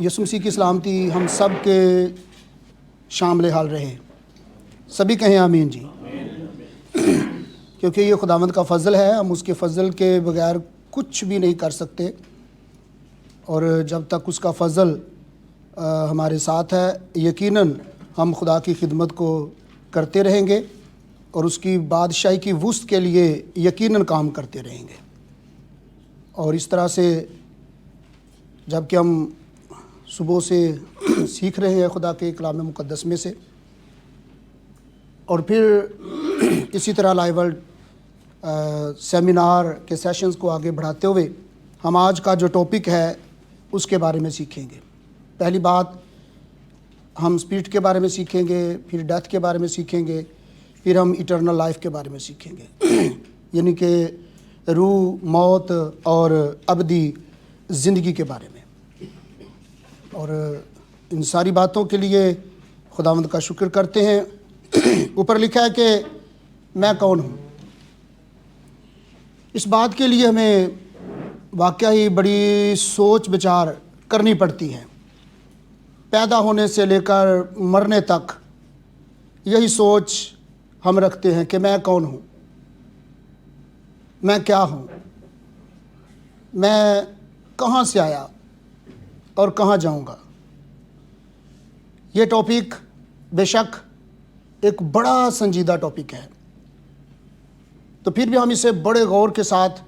یسوع مسیح کی سلامتی ہم سب کے شامل حال رہے. سبھی کہیں آمین جی. کیونکہ یہ خداوند کا فضل ہے، ہم اس کے فضل کے بغیر کچھ بھی نہیں کر سکتے، اور جب تک اس کا فضل ہمارے ساتھ ہے یقیناً ہم خدا کی خدمت کو کرتے رہیں گے اور اس کی بادشاہی کی وسعت کے لیے یقیناً کام کرتے رہیں گے. اور اس طرح سے جب کہ ہم صبح سے سیکھ رہے ہیں خدا کے کلام مقدس میں سے، اور پھر اسی طرح لائیو ورلڈ سیمینار کے سیشنز کو آگے بڑھاتے ہوئے ہم آج کا جو ٹاپک ہے اس کے بارے میں سیکھیں گے. پہلی بات ہم اسپرٹ کے بارے میں سیکھیں گے، پھر ڈیتھ کے بارے میں سیکھیں گے، پھر ہم ایٹرنل لائف کے بارے میں سیکھیں گے، یعنی کہ روح، موت اور ابدی زندگی کے بارے میں. اور ان ساری باتوں کے لیے خداوند کا شکر کرتے ہیں. اوپر لکھا ہے کہ میں کون ہوں. اس بات کے لیے ہمیں واقعہ ہی بڑی سوچ بچار کرنی پڑتی ہے. پیدا ہونے سے لے کر مرنے تک یہی سوچ ہم رکھتے ہیں کہ میں کون ہوں، میں کیا ہوں، میں کہاں سے آیا اور کہاں جاؤں گا. یہ ٹاپک بے شک ایک بڑا سنجیدہ ٹاپک ہے، تو پھر بھی ہم اسے بڑے غور کے ساتھ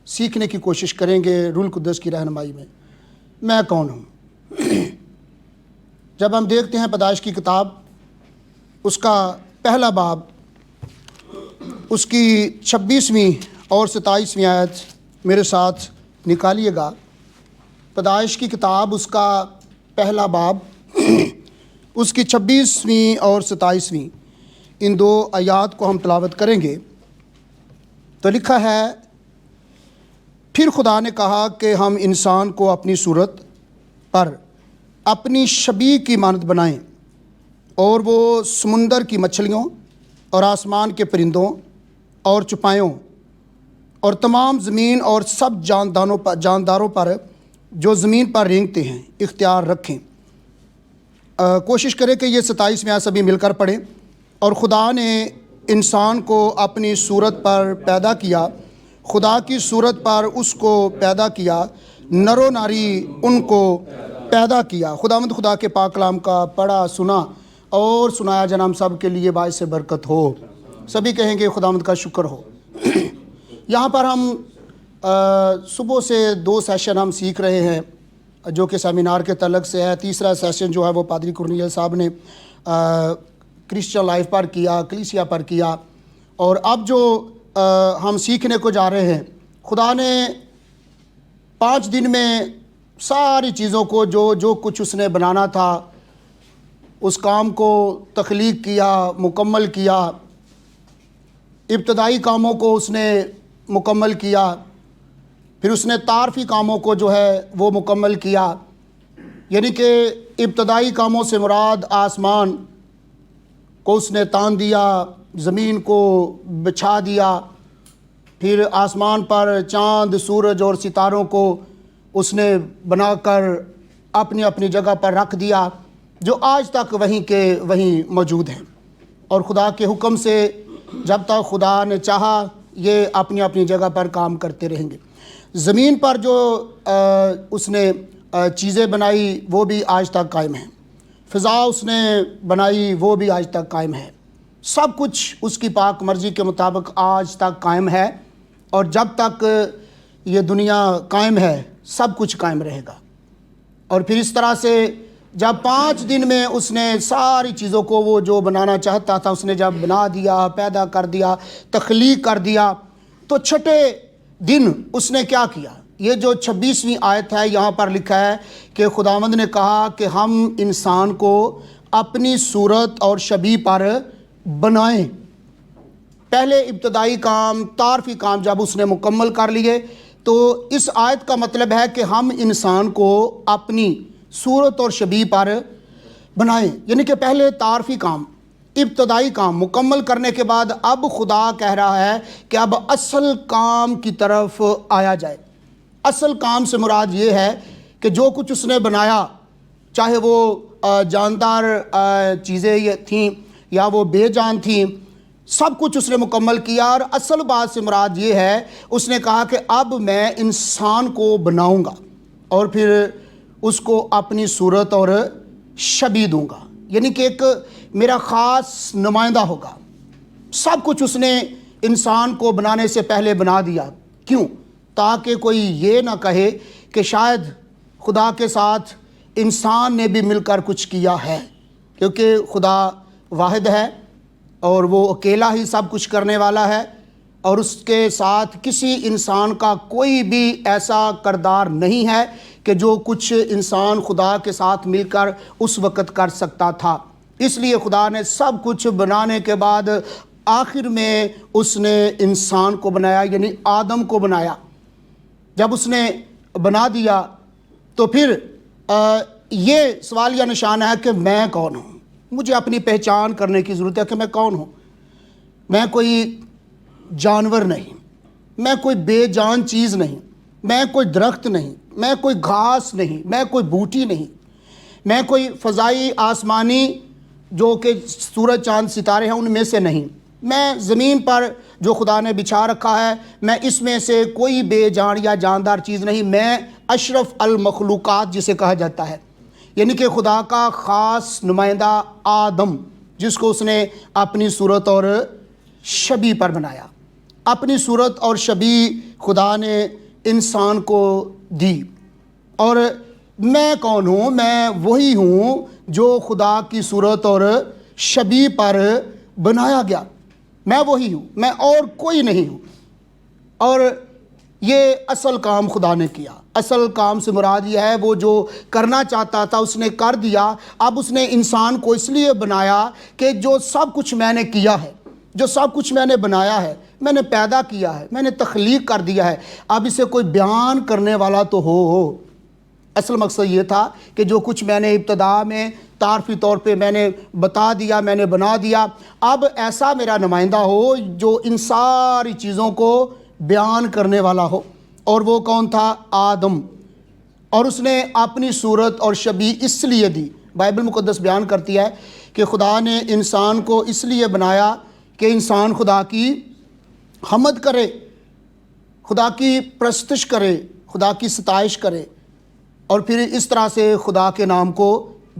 سیکھنے کی کوشش کریں گے روح القدس کی رہنمائی میں. میں کون ہوں؟ جب ہم دیکھتے ہیں پیدائش کی کتاب، اس کا پہلا باب، اس کی 26ویں اور 27ویں آیت میرے ساتھ نکالیے گا. پیدائش کی کتاب، اس کا پہلا باب، اس کی 26ویں اور 27ویں ان دو آیات کو ہم تلاوت کریں گے. تو لکھا ہے، پھر خدا نے کہا کہ ہم انسان کو اپنی صورت پر اپنی شبیہ کی مانند بنائیں، اور وہ سمندر کی مچھلیوں اور آسمان کے پرندوں اور چوپایوں اور تمام زمین اور سب جانداروں پر جو زمین پر رینگتے ہیں اختیار رکھیں. کوشش کریں کہ یہ 27ویں آیت سبھی مل کر پڑھیں. اور خدا نے انسان کو اپنی صورت پر پیدا کیا، خدا کی صورت پر اس کو پیدا کیا، نر و ناری ان کو پیدا کیا. خداوند خدا کے پاک کلام کا پڑھا، سنا اور سنایا جانا ہم سب کے لیے باعث برکت ہو. سبھی کہیں گے خداوند کا شکر ہو. یہاں پر ہم صبح سے 2 سیشن ہم سیکھ رہے ہیں جو کہ سیمینار کے تعلق سے ہے. تیسرا سیشن جو ہے وہ پادری کورنیل صاحب نے کرسچن لائف پر کیا، کلیسیا پر کیا. اور اب جو ہم سیکھنے کو جا رہے ہیں، خدا نے 5 دن میں ساری چیزوں کو جو کچھ اس نے بنانا تھا اس کام کو تخلیق کیا، مکمل کیا. ابتدائی کاموں کو اس نے مکمل کیا، پھر اس نے تعارفی کاموں کو جو ہے وہ مکمل کیا. یعنی کہ ابتدائی کاموں سے مراد آسمان کو اس نے تان دیا، زمین کو بچھا دیا، پھر آسمان پر چاند، سورج اور ستاروں کو اس نے بنا کر اپنی اپنی جگہ پر رکھ دیا، جو آج تک وہیں کے وہیں موجود ہیں. اور خدا کے حکم سے جب تک خدا نے چاہا یہ اپنی اپنی جگہ پر کام کرتے رہیں گے. زمین پر جو اس نے چیزیں بنائی وہ بھی آج تک قائم ہیں. فضا اس نے بنائی وہ بھی آج تک قائم ہے. سب کچھ اس کی پاک مرضی کے مطابق آج تک قائم ہے، اور جب تک یہ دنیا قائم ہے سب کچھ قائم رہے گا. اور پھر اس طرح سے جب 5 دن میں اس نے ساری چیزوں کو وہ جو بنانا چاہتا تھا اس نے جب بنا دیا، پیدا کر دیا، تخلیق کر دیا، تو چھٹے دن اس نے کیا کیا؟ یہ جو 26ویں آیت ہے یہاں پر لکھا ہے کہ خداوند نے کہا کہ ہم انسان کو اپنی صورت اور شبیہ پر بنائیں. پہلے ابتدائی کام، تعارفی کام جب اس نے مکمل کر لیے، تو اس آیت کا مطلب ہے کہ ہم انسان کو اپنی صورت اور شبیہ پر بنائیں. یعنی کہ پہلے تعارفی کام، ابتدائی کام مکمل کرنے کے بعد اب خدا کہہ رہا ہے کہ اب اصل کام کی طرف آیا جائے. اصل کام سے مراد یہ ہے کہ جو کچھ اس نے بنایا، چاہے وہ جاندار چیزیں یہ تھیں یا وہ بے جان تھیں، سب کچھ اس نے مکمل کیا۔ اور اصل بات سے مراد یہ ہے، اس نے کہا کہ اب میں انسان کو بناؤں گا اور پھر اس کو اپنی صورت اور شبیہ دوں گا، یعنی کہ ایک میرا خاص نمائندہ ہوگا۔ سب کچھ اس نے انسان کو بنانے سے پہلے بنا دیا۔ کیوں؟ تاکہ کوئی یہ نہ کہے کہ شاید خدا کے ساتھ انسان نے بھی مل کر کچھ کیا ہے، کیونکہ خدا واحد ہے اور وہ اکیلا ہی سب کچھ کرنے والا ہے، اور اس کے ساتھ کسی انسان کا کوئی بھی ایسا کردار نہیں ہے کہ جو کچھ انسان خدا کے ساتھ مل کر اس وقت کر سکتا تھا۔ اس لیے خدا نے سب کچھ بنانے کے بعد آخر میں اس نے انسان کو بنایا، یعنی آدم کو بنایا۔ جب اس نے بنا دیا تو پھر یہ سوالیہ نشان ہے کہ میں کون ہوں۔ مجھے اپنی پہچان کرنے کی ضرورت ہے کہ میں کون ہوں۔ میں کوئی جانور نہیں، میں کوئی بے جان چیز نہیں، میں کوئی درخت نہیں، میں کوئی گھاس نہیں، میں کوئی بوٹی نہیں، میں کوئی فضائی آسمانی جو کہ سورج چاند ستارے ہیں ان میں سے نہیں، میں زمین پر جو خدا نے بچھا رکھا ہے میں اس میں سے کوئی بے جان یا جاندار چیز نہیں، میں اشرف المخلوقات جسے کہا جاتا ہے، یعنی کہ خدا کا خاص نمائندہ آدم، جس کو اس نے اپنی صورت اور شبیہ پر بنایا۔ اپنی صورت اور شبیہ خدا نے انسان کو دی، اور میں کون ہوں؟ میں وہی ہوں جو خدا کی صورت اور شبیہ پر بنایا گیا۔ میں وہی ہوں، میں اور کوئی نہیں ہوں۔ اور یہ اصل کام خدا نے کیا۔ اصل کام سے مراد یہ ہے وہ جو کرنا چاہتا تھا اس نے کر دیا۔ اب اس نے انسان کو اس لیے بنایا کہ جو سب کچھ میں نے کیا ہے، جو سب کچھ میں نے بنایا ہے، میں نے پیدا کیا ہے، میں نے تخلیق کر دیا ہے، اب اسے کوئی بیان کرنے والا تو ہو۔ اصل مقصد یہ تھا کہ جو کچھ میں نے ابتدا میں تعارفی طور پہ میں نے بتا دیا، میں نے بنا دیا، اب ایسا میرا نمائندہ ہو جو ان ساری چیزوں کو بیان کرنے والا ہو۔ اور وہ کون تھا؟ آدم۔ اور اس نے اپنی صورت اور شبیہ اس لیے دی، بائبل مقدس بیان کرتی ہے کہ خدا نے انسان کو اس لیے بنایا کہ انسان خدا کی حمد کرے، خدا کی پرستش کرے، خدا کی ستائش کرے، اور پھر اس طرح سے خدا کے نام کو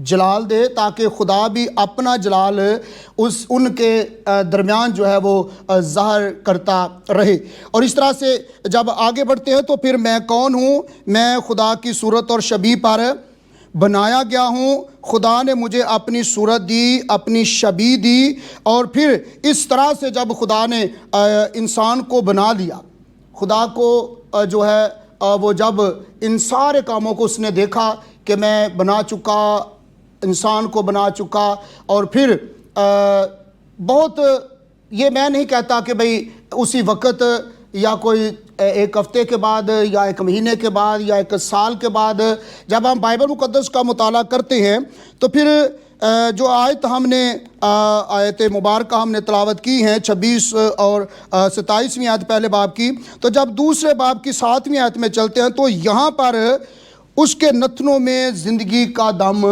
جلال دے، تاکہ خدا بھی اپنا جلال ان کے درمیان جو ہے وہ ظاہر کرتا رہے۔ اور اس طرح سے جب آگے بڑھتے ہیں تو پھر میں کون ہوں؟ میں خدا کی صورت اور شبیہ پر بنایا گیا ہوں۔ خدا نے مجھے اپنی صورت دی، اپنی شبیہ دی، اور پھر اس طرح سے جب خدا نے انسان کو بنا لیا، خدا کو جو ہے وہ جب ان سارے کاموں کو اس نے دیکھا کہ میں بنا چکا، انسان کو بنا چکا، اور پھر بہت، یہ میں نہیں کہتا کہ بھئی اسی وقت یا کوئی ایک ہفتے کے بعد یا ایک مہینے کے بعد یا ایک سال کے بعد، جب ہم بائبل مقدس کا مطالعہ کرتے ہیں تو پھر جو آیت ہم نے آیت مبارکہ ہم نے تلاوت کی ہیں 26 اور 27ویں آیت پہلے باب کی، تو جب دوسرے باب کی 7ویں آیت میں چلتے ہیں تو یہاں پر اس کے نتنوں میں زندگی کا دم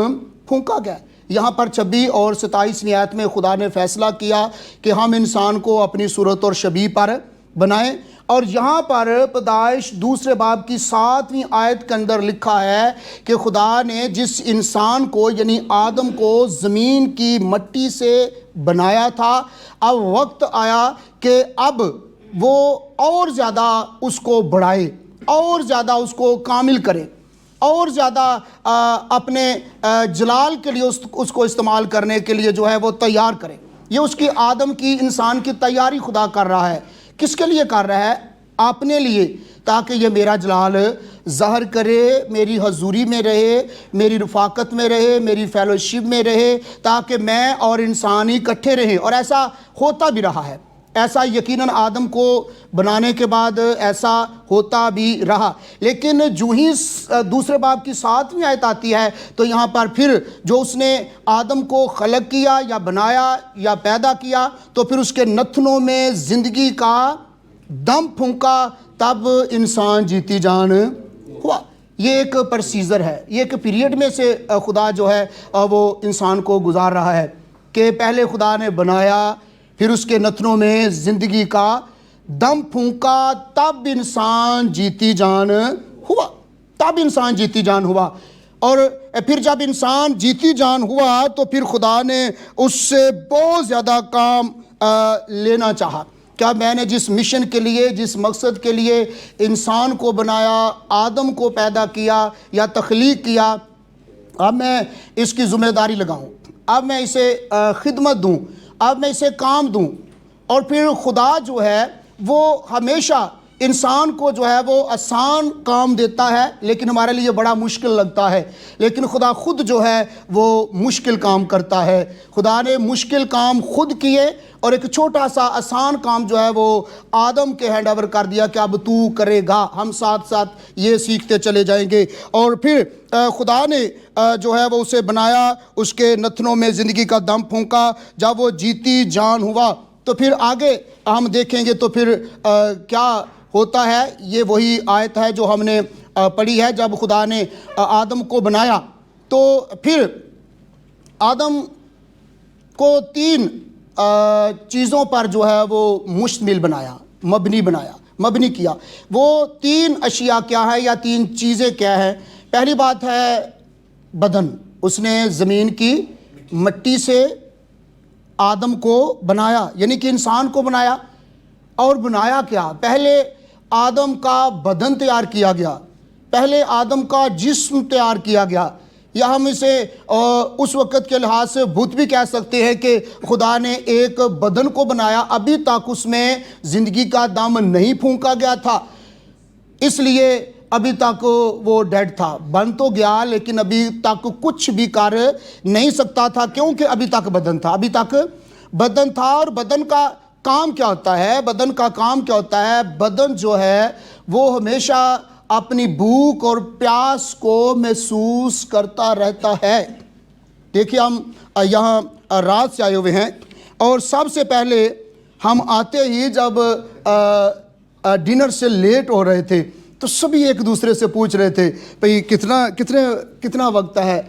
پھونکا گیا۔ یہاں پر 26 اور 27ویں آیت میں خدا نے فیصلہ کیا کہ ہم انسان کو اپنی صورت اور شبیہ پر بنائیں، اور یہاں پر پیدائش دوسرے باب کی 7ویں آیت کے اندر لکھا ہے کہ خدا نے جس انسان کو یعنی آدم کو زمین کی مٹی سے بنایا تھا، اب وقت آیا کہ اب وہ اور زیادہ اس کو بڑھائے، اور زیادہ اس کو کامل کرے، اور زیادہ اپنے جلال کے لیے اس کو استعمال کرنے کے لیے جو ہے وہ تیار کرے۔ یہ اس کی آدم کی انسان کی تیاری خدا کر رہا ہے۔ کس کے لیے کر رہا ہے؟ اپنے لیے، تاکہ یہ میرا جلال ظاہر کرے، میری حضوری میں رہے، میری رفاقت میں رہے، میری فیلوشپ میں رہے، تاکہ میں اور انسان اکٹھے رہیں۔ اور ایسا ہوتا بھی رہا ہے، ایسا یقیناً آدم کو بنانے کے بعد ایسا ہوتا بھی رہا۔ لیکن جو ہی دوسرے باب کی 7ویں آیت آتی ہے تو یہاں پر پھر جو اس نے آدم کو خلق کیا یا بنایا یا پیدا کیا، تو پھر اس کے نتنوں میں زندگی کا دم پھونکا، تب انسان جیتی جان ہوا۔ یہ ایک پروسیجر ہے، یہ ایک پیریڈ میں سے خدا جو ہے وہ انسان کو گزار رہا ہے کہ پہلے خدا نے بنایا، پھر اس کے نتنوں میں زندگی کا دم پھونکا، تب انسان جیتی جان ہوا، تب انسان جیتی جان ہوا۔ اور پھر جب انسان جیتی جان ہوا تو پھر خدا نے اس سے بہت زیادہ کام لینا چاہا۔ کیا میں نے جس مشن کے لیے، جس مقصد کے لیے انسان کو بنایا، آدم کو پیدا کیا یا تخلیق کیا، اب میں اس کی ذمہ داری لگاؤں، اب میں اسے خدمت دوں، اب میں اسے کام دوں۔ اور پھر خدا جو ہے وہ ہمیشہ انسان کو جو ہے وہ آسان کام دیتا ہے، لیکن ہمارے لیے بڑا مشکل لگتا ہے، لیکن خدا خود جو ہے وہ مشکل کام کرتا ہے۔ خدا نے مشکل کام خود کیے اور ایک چھوٹا سا آسان کام جو ہے وہ آدم کے ہینڈ اوور کر دیا کہ اب تو کرے گا، ہم ساتھ ساتھ یہ سیکھتے چلے جائیں گے۔ اور پھر خدا نے جو ہے وہ اسے بنایا، اس کے نتنوں میں زندگی کا دم پھونکا، جب وہ جیتی جان ہوا تو پھر آگے ہم دیکھیں گے تو پھر کیا ہوتا ہے۔ یہ وہی آیت ہے جو ہم نے پڑھی ہے، جب خدا نے آدم کو بنایا تو پھر آدم کو 3 چیزوں پر جو ہے وہ مشتمل بنایا، مبنی کیا۔ وہ 3 اشیاء کیا ہے یا 3 چیزیں کیا ہیں؟ پہلی بات ہے بدن، اس نے زمین کی مٹی سے آدم کو بنایا، یعنی کہ انسان کو بنایا۔ اور بنایا کیا؟ پہلے آدم کا بدن تیار کیا گیا، پہلے آدم کا جسم تیار کیا گیا، یا ہم اسے اس وقت کے لحاظ سے بت بھی کہہ سکتے ہیں کہ خدا نے ایک بدن کو بنایا، ابھی تک اس میں زندگی کا دم نہیں پھونکا گیا تھا، اس لیے ابھی تک وہ ڈیڈ تھا، بن تو گیا لیکن ابھی تک کچھ بھی کر نہیں سکتا تھا، کیونکہ ابھی تک بدن تھا، ابھی تک بدن تھا۔ اور بدن کا کام کیا ہوتا ہے؟ بدن کا کام کیا ہوتا ہے؟ بدن جو ہے وہ ہمیشہ اپنی بھوک اور پیاس کو محسوس کرتا رہتا ہے۔ دیکھیے ہم یہاں رات سے آئے ہوئے ہیں اور سب سے پہلے ہم آتے ہی جب ڈنر سے لیٹ ہو رہے تھے تو سبھی ایک دوسرے سے پوچھ رہے تھے بھئی کتنا وقت ہے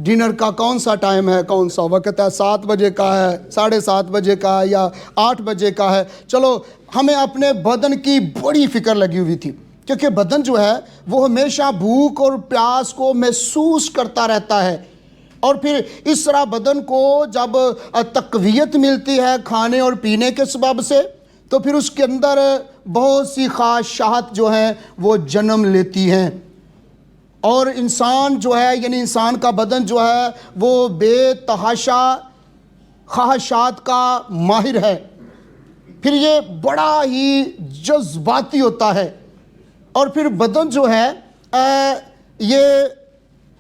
ڈنر کا، کون سا ٹائم ہے، کون سا وقت ہے، 7 بجے کا ہے، 7:30 بجے کا ہے یا 8 بجے کا ہے۔ چلو ہمیں اپنے بدن کی بڑی فکر لگی ہوئی تھی، کیونکہ بدن جو ہے وہ ہمیشہ بھوک اور پیاس کو محسوس کرتا رہتا ہے۔ اور پھر اس طرح بدن کو جب تقویت ملتی ہے کھانے اور پینے کے سبب سے تو پھر اس کے اندر بہت سی خواہشات جو ہیں وہ جنم لیتی ہیں، اور انسان جو ہے یعنی انسان کا بدن جو ہے وہ بے تحاشا خواہشات کا ماہر ہے۔ پھر یہ بڑا ہی جذباتی ہوتا ہے، اور پھر بدن جو ہے یہ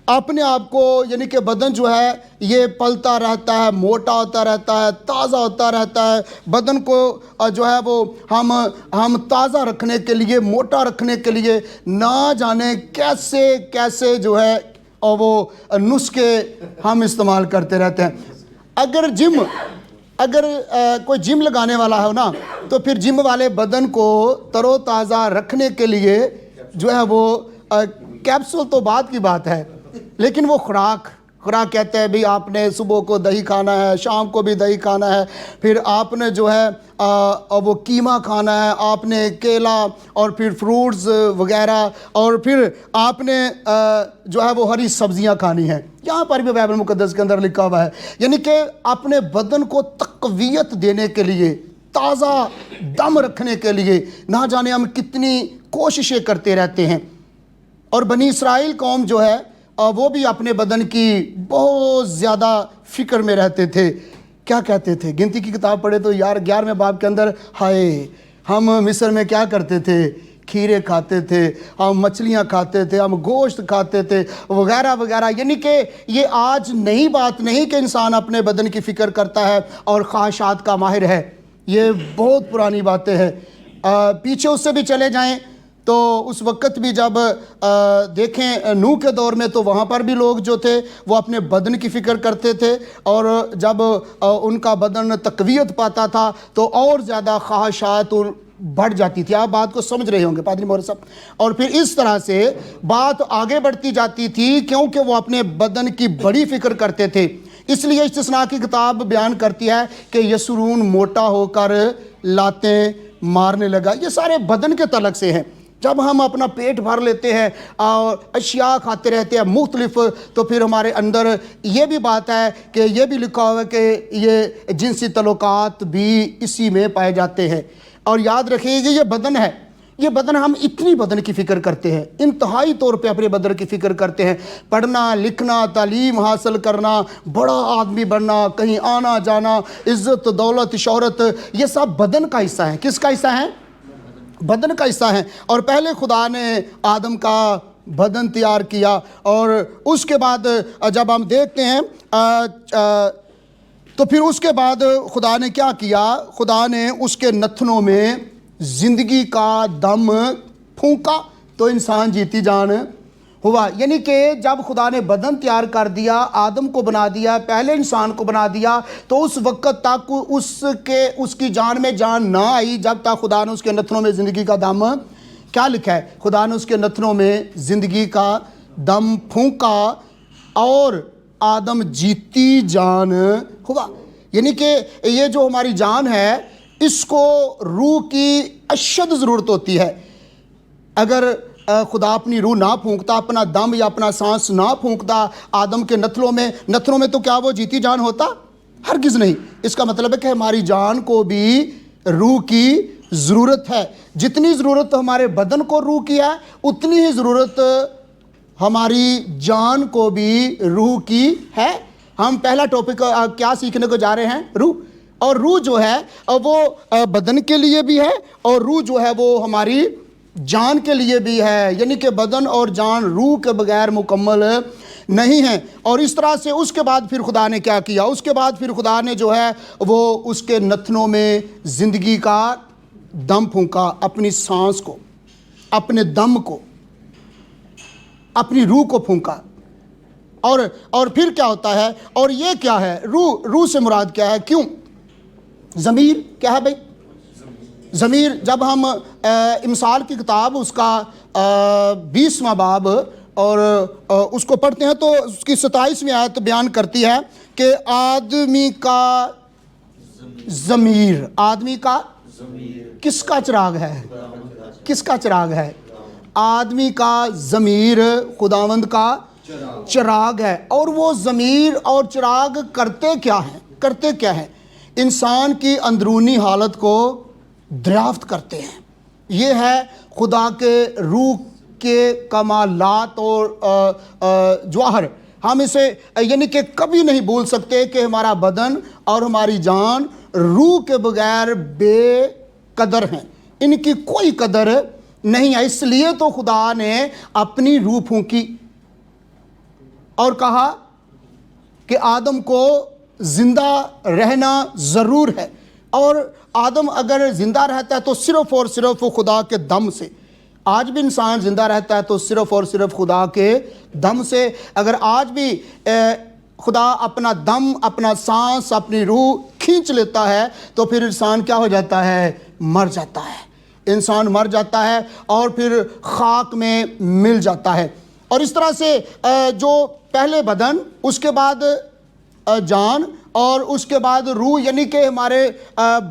اپنے آپ کو یعنی کہ بدن جو ہے یہ پلتا رہتا ہے، موٹا ہوتا رہتا ہے، تازہ ہوتا رہتا ہے۔ بدن کو جو ہے وہ ہم تازہ رکھنے کے لیے، موٹا رکھنے کے لیے نہ جانے کیسے کیسے جو ہے اور وہ نسخے ہم استعمال کرتے رہتے ہیں۔ اگر کوئی جم لگانے والا ہے نا تو پھر جم والے بدن کو تر و تازہ رکھنے کے لیے جو ہے وہ کیپسول تو بعد کی بات ہے، لیکن وہ خوراک کہتے ہیں بھی آپ نے صبح کو دہی کھانا ہے، شام کو بھی دہی کھانا ہے، پھر آپ نے جو ہے وہ قیمہ کھانا ہے، آپ نے کیلا اور پھر فروٹس وغیرہ، اور پھر آپ نے جو ہے وہ ہری سبزیاں کھانی ہیں۔ یہاں پر بھی بائبل مقدس کے اندر لکھا ہوا ہے، یعنی کہ اپنے بدن کو تقویت دینے کے لیے، تازہ دم رکھنے کے لیے نہ جانے ہم کتنی کوششیں کرتے رہتے ہیں۔ اور بنی اسرائیل قوم جو ہے وہ بھی اپنے بدن کی بہت زیادہ فکر میں رہتے تھے۔ کیا کہتے تھے؟ گنتی کی کتاب پڑھے تو 11ویں باب کے اندر، ہائے ہم مصر میں کیا کرتے تھے، کھیرے کھاتے تھے، ہم مچھلیاں کھاتے تھے، ہم گوشت کھاتے تھے وغیرہ وغیرہ۔ یعنی کہ یہ آج نئی بات نہیں کہ انسان اپنے بدن کی فکر کرتا ہے اور خواہشات کا ماہر ہے، یہ بہت پرانی باتیں ہیں۔ پیچھے اس سے بھی چلے جائیں تو اس وقت بھی جب دیکھیں نوح کے دور میں تو وہاں پر بھی لوگ جو تھے وہ اپنے بدن کی فکر کرتے تھے، اور جب ان کا بدن تقویت پاتا تھا تو اور زیادہ خواہشات بڑھ جاتی تھی. آپ بات کو سمجھ رہے ہوں گے پادری مورس صاحب. اور پھر اس طرح سے بات آگے بڑھتی جاتی تھی کیونکہ وہ اپنے بدن کی بڑی فکر کرتے تھے. اس لیے استثناء کی کتاب بیان کرتی ہے کہ یسرون موٹا ہو کر لاتیں مارنے لگا. یہ سارے بدن کے تعلق سے ہیں. جب ہم اپنا پیٹ بھر لیتے ہیں اور اشیاء کھاتے رہتے ہیں مختلف, تو پھر ہمارے اندر یہ بھی بات ہے کہ یہ بھی لکھا ہوا ہے کہ یہ جنسی تعلقات بھی اسی میں پائے جاتے ہیں. اور یاد رکھیے کہ یہ بدن ہے, یہ بدن, ہم اتنی بدن کی فکر کرتے ہیں, انتہائی طور پہ اپنے بدن کی فکر کرتے ہیں. پڑھنا لکھنا, تعلیم حاصل کرنا, بڑا آدمی بننا, کہیں آنا جانا, عزت دولت شہرت, یہ سب بدن کا حصہ ہے. کس کا حصہ ہے؟ بدن کا حصہ ہے. اور پہلے خدا نے آدم کا بدن تیار کیا, اور اس کے بعد جب ہم دیکھتے ہیں تو پھر اس کے بعد خدا نے کیا کیا؟ خدا نے اس کے نتنوں میں زندگی کا دم پھونکا تو انسان جیتی جان ہوا. یعنی کہ جب خدا نے بدن تیار کر دیا, آدم کو بنا دیا, پہلے انسان کو بنا دیا, تو اس وقت تک اس کی جان میں جان نہ آئی جب تک خدا نے اس کے نتنوں میں زندگی کا دم, کیا لکھا ہے؟ خدا نے اس کے نتنوں میں زندگی کا دم پھونکا اور آدم جیتی جان ہوا. یعنی کہ یہ جو ہماری جان ہے اس کو روح کی اشد ضرورت ہوتی ہے. اگر خدا اپنی روح نہ پھونکتا, اپنا دم یا اپنا سانس نہ پھونکتا آدم کے نتنوں میں تو کیا وہ جیتی جان ہوتا؟ ہرگز نہیں. اس کا مطلب ہے کہ ہماری جان کو بھی روح کی ضرورت ہے. جتنی ضرورت ہمارے بدن کو روح کی ہے, اتنی ہی ضرورت ہماری جان کو بھی روح کی ہے. ہم پہلا ٹاپک کیا سیکھنے کو جا رہے ہیں؟ روح. اور روح جو ہے وہ بدن کے لیے بھی ہے, اور روح جو ہے وہ ہماری جان کے لیے بھی ہے. یعنی کہ بدن اور جان روح کے بغیر مکمل نہیں ہیں. اور اس طرح سے اس کے بعد پھر خدا نے کیا کیا؟ اس کے بعد پھر خدا نے جو ہے وہ اس کے نتنوں میں زندگی کا دم پھونکا, اپنی سانس کو, اپنے دم کو, اپنی روح کو پھونکا. اور پھر کیا ہوتا ہے؟ اور یہ کیا ہے؟ روح سے مراد کیا ہے؟ کیوں؟ ضمیر کیا ہے بھائی؟ ضمیر. جب ہم امثال کی کتاب اس کا 20واں باب اور اس کو پڑھتے ہیں تو اس کی 27ویں آیت بیان کرتی ہے کہ آدمی کا ضمیر, آدمی کا کس کا چراغ ہے؟ کس کا چراغ ہے؟ آدمی کا ضمیر خداوند کا چراغ ہے. اور وہ ضمیر اور چراغ کرتے کیا ہیں؟ کرتے کیا ہیں؟ انسان کی اندرونی حالت کو دریافت کرتے ہیں. یہ ہے خدا کے روح کے کمالات اور جوہر. ہم اسے یعنی کہ کبھی نہیں بھول سکتے کہ ہمارا بدن اور ہماری جان روح کے بغیر بے قدر ہیں, ان کی کوئی قدر نہیں ہے. اس لیے تو خدا نے اپنی روح پھونکی اور کہا کہ آدم کو زندہ رہنا ضرور ہے. اور آدم اگر زندہ رہتا ہے تو صرف اور صرف خدا کے دم سے. آج بھی انسان زندہ رہتا ہے تو صرف اور صرف خدا کے دم سے. اگر آج بھی خدا اپنا دم, اپنا سانس, اپنی روح کھینچ لیتا ہے تو پھر انسان کیا ہو جاتا ہے؟ مر جاتا ہے. انسان مر جاتا ہے اور پھر خاک میں مل جاتا ہے. اور اس طرح سے جو پہلے بدن, اس کے بعد جان اور اس کے بعد روح, یعنی کہ ہمارے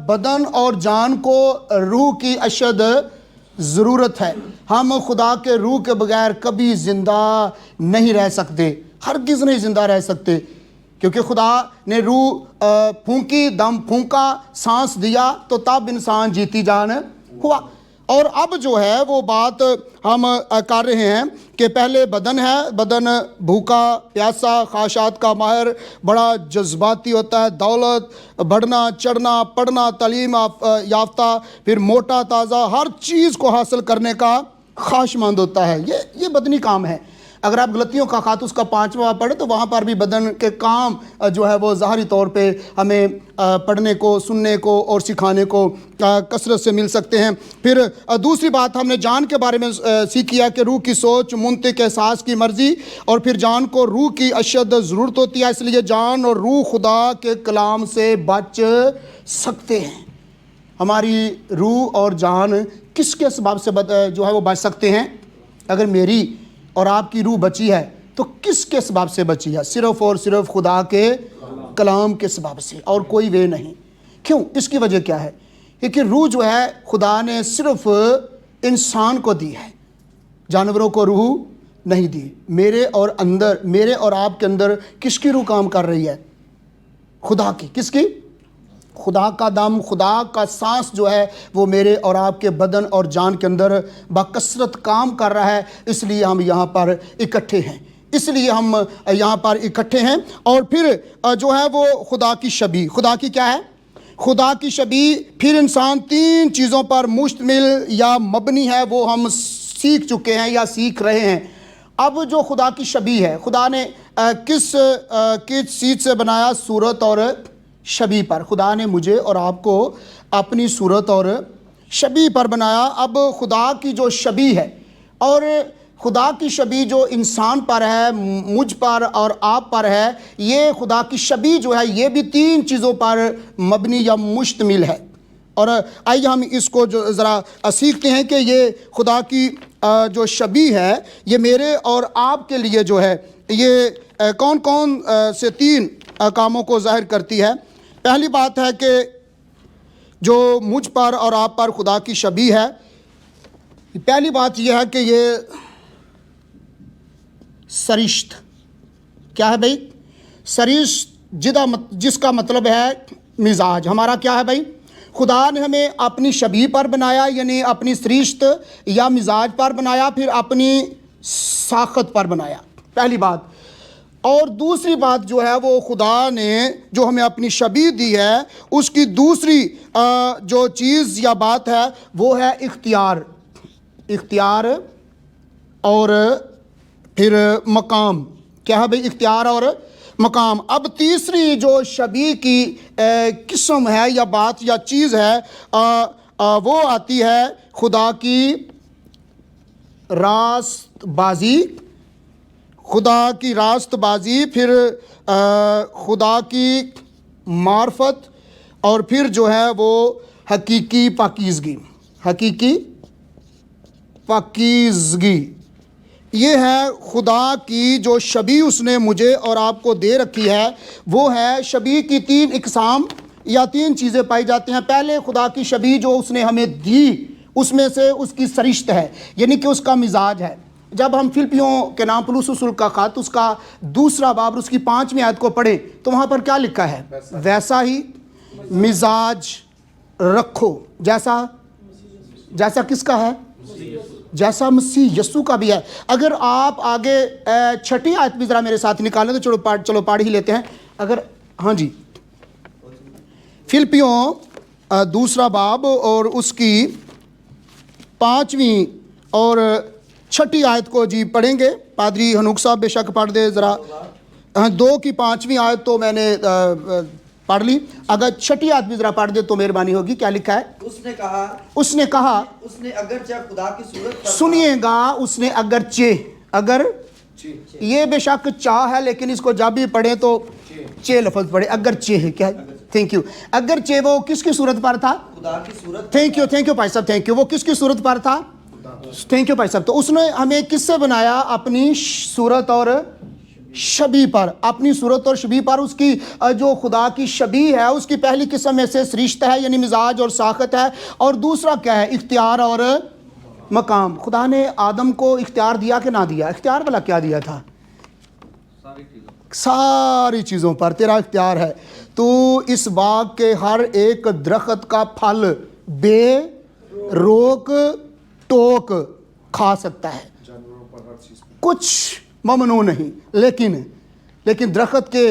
بدن اور جان کو روح کی اشد ضرورت ہے. ہم خدا کے روح کے بغیر کبھی زندہ نہیں رہ سکتے, ہرگز نہیں زندہ رہ سکتے, کیونکہ خدا نے روح پھونکی, دم پھونکا, سانس دیا تو تب انسان جیتی جان ہوا. اور اب جو ہے وہ بات ہم کر رہے ہیں کہ پہلے بدن ہے. بدن بھوکا پیاسا, خواہشات کا ماہر, بڑا جذباتی ہوتا ہے, دولت, بڑھنا چڑھنا, پڑھنا, تعلیم یافتہ, پھر موٹا تازہ, ہر چیز کو حاصل کرنے کا خواہش مند ہوتا ہے. یہ بدنی کام ہے. اگر آپ غلطیوں کا خط اس کا 5واں پڑھیں تو وہاں پر بھی بدن کے کام جو ہے وہ ظاہری طور پہ ہمیں پڑھنے کو, سننے کو اور سکھانے کو کثرت سے مل سکتے ہیں. پھر دوسری بات ہم نے جان کے بارے میں سیکھی ہے کہ روح کی سوچ, منطق, احساس کی مرضی, اور پھر جان کو روح کی اشد ضرورت ہوتی ہے. اس لیے جان اور روح خدا کے کلام سے بچ سکتے ہیں. ہماری روح اور جان کس کے اسباب سے جو ہے وہ بچ سکتے ہیں؟ اگر میری اور آپ کی روح بچی ہے تو کس کے اسباب سے بچی ہے؟ صرف اور صرف خدا کے کلام کے سبب سے، اور کوئی وے نہیں۔ کیوں؟ اس کی وجہ کیا ہے؟ کیونکہ روح جو ہے خدا نے صرف انسان کو دی ہے، جانوروں کو روح نہیں دی۔ میرے اور آپ کے اندر کس کی روح کام کر رہی ہے؟ خدا کی۔ کس کی؟ خدا کا دم، خدا کا سانس جو ہے وہ میرے اور آپ کے بدن اور جان کے اندر بکثرت کام کر رہا ہے، اس لیے ہم یہاں پر اکٹھے ہیں، اور پھر جو ہے وہ خدا کی شبیہ۔ خدا کی کیا ہے؟ خدا کی شبیہ۔ پھر انسان 3 چیزوں پر مشتمل یا مبنی ہے، وہ ہم سیکھ چکے ہیں یا سیکھ رہے ہیں۔ اب جو خدا کی شبیہ ہے، خدا نے کس چیز سے بنایا؟ صورت اور شبیہ پر۔ خدا نے مجھے اور آپ کو اپنی صورت اور شبیہ پر بنایا۔ اب خدا کی جو شبیہ ہے، اور خدا کی شبیہ جو انسان پر ہے، مجھ پر اور آپ پر ہے، یہ خدا کی شبیہ جو ہے یہ بھی 3 چیزوں پر مبنی یا مشتمل ہے۔ اور آئیے ہم اس کو جو ذرا سیکھتے ہیں کہ یہ خدا کی جو شبیہ ہے یہ میرے اور آپ کے لیے جو ہے یہ کون کون سے 3 کاموں کو ظاہر کرتی ہے۔ پہلی بات ہے کہ جو مجھ پر اور آپ پر خدا کی شبیہ ہے، پہلی بات یہ ہے کہ یہ سرشت کیا ہے بھائی؟ سرشت جس کا مطلب ہے مزاج۔ ہمارا کیا ہے بھائی؟ خدا نے ہمیں اپنی شبیہ پر بنایا، یعنی اپنی سرشت یا مزاج پر بنایا، پھر اپنی ساخت پر بنایا، پہلی بات۔ اور دوسری بات جو ہے وہ خدا نے جو ہمیں اپنی شبیہ دی ہے، اس کی دوسری جو چیز یا بات ہے وہ ہے اختیار اور پھر مقام۔ کیا ہے بھئی؟ اختیار اور مقام۔ اب تیسری جو شبیہ کی قسم ہے یا بات یا چیز ہے وہ آتی ہے خدا کی راست بازی، پھر خدا کی معرفت، اور پھر جو ہے وہ حقیقی پاکیزگی۔ یہ ہے خدا کی جو شبیہ اس نے مجھے اور آپ کو دے رکھی ہے، وہ ہے شبیہ کی 3 اقسام یا 3 چیزیں پائی جاتی ہیں۔ پہلے خدا کی شبیہ جو اس نے ہمیں دی، اس میں سے اس کی سرشت ہے، یعنی کہ اس کا مزاج ہے۔ جب ہم فلپیوں کے نام پولس رسول کا خط اس کا 2 باب اس کی 5ویں آیت کو پڑھیں تو وہاں پر کیا لکھا ہے؟ ویسا ہی مزاج رکھو جیسا کس کا ہے؟ جیسا مسیح یسوع کا بھی ہے۔ اگر آپ آگے 6 آیت بھی ذرا میرے ساتھ نکالیں تو چلو پڑھ ہی لیتے ہیں۔ اگر ہاں جی، فلپیوں 2 باب اور اس کی 5ویں اور 6 آیت کو جی پڑھیں گے۔ پادری ہنوک صاحب بے شک پڑھ دے ذرا۔ 2 کی 5ویں آیت تو میں نے پڑھ لی، اگر 6 آیت بھی ذرا پڑھ دے تو مہربانی ہوگی۔ کیا لکھا ہے؟ اس نے کہا اگرچہ خدا کی صورت پر، سنیے گا، اس نے اگر یہ بے شک چاہ ہے، لیکن اس کو جب بھی پڑھیں تو لفظ پڑھے، اگرچہ ہے۔ کیا ہے؟ Thank you. اگرچہ وہ کس کی صورت پر تھا؟ خدا کی صورت۔ تھینک یو بھائی صاحب، تھینک یو۔ وہ کس کی صورت پر تھا؟ تھینک یو بھائی صاحب۔ تو اس نے ہمیں کس سے بنایا؟ اپنی صورت اور شبیہ پر، اپنی صورت اور شبیہ پر۔ اس کی جو خدا کی شبیہ ہے اس کی پہلی قسم میں سے سرشت ہے، یعنی مزاج اور ساخت ہے، اور دوسرا کیا ہے؟ اختیار اور مقام۔ خدا نے آدم کو اختیار دیا کہ نہ دیا؟ اختیار بھلا کیا دیا تھا؟ ساری چیزوں پر تیرا اختیار ہے، تو اس باغ کے ہر ایک درخت کا پھل بے روک ٹوک کھا سکتا ہے، کچھ ممنوع نہیں۔ لیکن درخت کے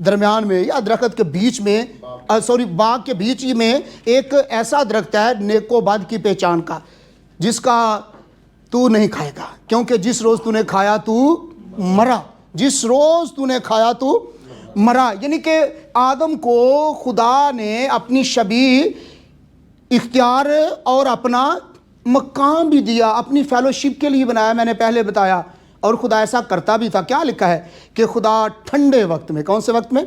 درمیان میں یا درخت کے بیچ میں باغ کے بیچ میں ایک ایسا درخت ہے نیک و بد کی پہچان کا، جس کا تو نہیں کھائے گا، کیونکہ جس روز تو نے کھایا تو مرا۔ یعنی کہ آدم کو خدا نے اپنی شبیہ، اختیار اور اپنا مقام بھی دیا، اپنی فیلوشپ کے لیے بنایا۔ میں نے پہلے بتایا اور خدا ایسا کرتا بھی تھا. کیا لکھا ہے کہ خدا ٹھنڈے وقت میں, کون سے وقت میں؟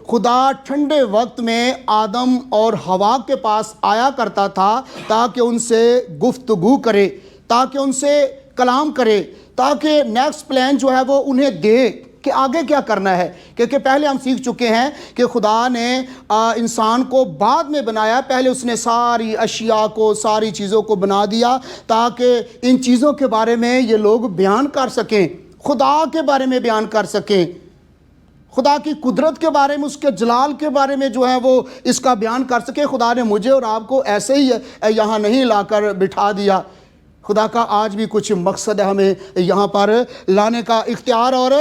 خدا ٹھنڈے وقت میں آدم اور حوا کے پاس آیا کرتا تھا تاکہ ان سے گفتگو کرے, تاکہ ان سے کلام کرے, تاکہ نیکسٹ پلان جو ہے وہ انہیں دے کہ آگے کیا کرنا ہے. کیونکہ پہلے ہم سیکھ چکے ہیں کہ خدا نے انسان کو بعد میں بنایا, پہلے اس نے ساری اشیاء کو, ساری چیزوں کو بنا دیا تاکہ ان چیزوں کے بارے میں یہ لوگ بیان کر سکیں, خدا کے بارے میں بیان کر سکیں, خدا کی قدرت کے بارے میں, اس کے جلال کے بارے میں جو ہے وہ اس کا بیان کر سکے. خدا نے مجھے اور آپ کو ایسے ہی یہاں نہیں لا کر بٹھا دیا. خدا کا آج بھی کچھ مقصد ہے ہمیں یہاں پر لانے کا, اختیار اور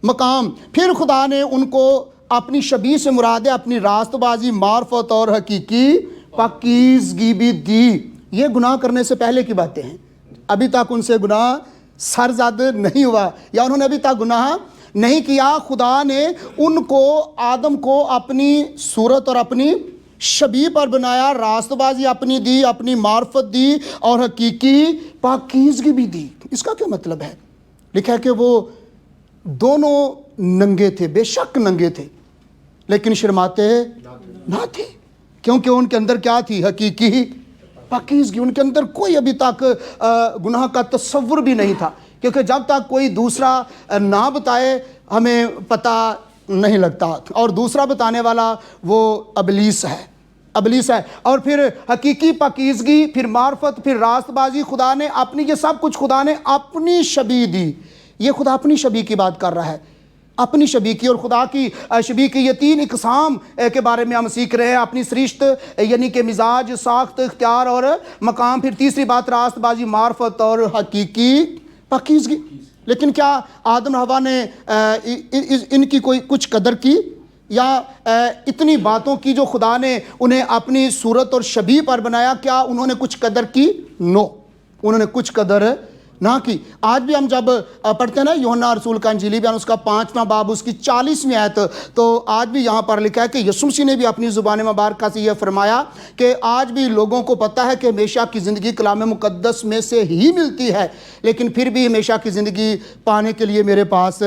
مقام. پھر خدا نے ان کو اپنی شبیہ سے مراد ہے اپنی راست بازی, معرفت اور حقیقی پاکیزگی بھی دی. یہ گناہ کرنے سے پہلے کی باتیں ہیں, ابھی تک ان سے گناہ سرزد نہیں ہوا یا انہوں نے ابھی تک گناہ نہیں کیا. خدا نے ان کو, آدم کو اپنی صورت اور اپنی شبیہ پر بنایا, راست بازی اپنی دی, اپنی معرفت دی اور حقیقی پاکیزگی بھی دی. اس کا کیا مطلب ہے؟ لکھا ہے کہ وہ دونوں ننگے تھے, بے شک ننگے تھے, لیکن شرماتے نہ تھے, کیونکہ ان کے اندر کیا تھی؟ حقیقی پاکیزگی. ان کے اندر کوئی ابھی تک گناہ کا تصور بھی نہیں تھا, کیونکہ جب تک کوئی دوسرا نہ بتائے ہمیں پتہ نہیں لگتا, اور دوسرا بتانے والا وہ ابلیس ہے, ابلیس ہے. اور پھر حقیقی پاکیزگی, پھر معرفت, پھر راست بازی. خدا نے اپنی, یہ سب کچھ خدا نے اپنی شبیہ دی. یہ خدا اپنی شبیہ کی بات کر رہا ہے, اپنی شبیہ کی. اور خدا کی شبیہ کی یہ تین اقسام کے بارے میں ہم سیکھ رہے ہیں, اپنی سرشت یعنی کہ مزاج, ساخت, اختیار اور مقام. پھر تیسری بات راست بازی, معرفت اور حقیقی پاکیزگی. لیکن کیا آدم حوا نے ان کی کوئی کچھ قدر کی یا اتنی باتوں کی جو خدا نے انہیں اپنی صورت اور شبیہ پر بنایا, کیا انہوں نے کچھ قدر کی؟ نو, انہوں نے کچھ قدر نہ کی. آج بھی ہم جب پڑھتے ہیں نا یوحنا رسول کا انجیلی بیان, اس کا 5واں باب, اس کی 40ویں آیت, تو آج بھی یہاں پر لکھا ہے کہ یسوع مسیح نے بھی اپنی زبان مبارکہ سے یہ فرمایا کہ آج بھی لوگوں کو پتہ ہے کہ ہمیشہ کی زندگی کلام مقدس میں سے ہی ملتی ہے, لیکن پھر بھی ہمیشہ کی زندگی پانے کے لیے میرے پاس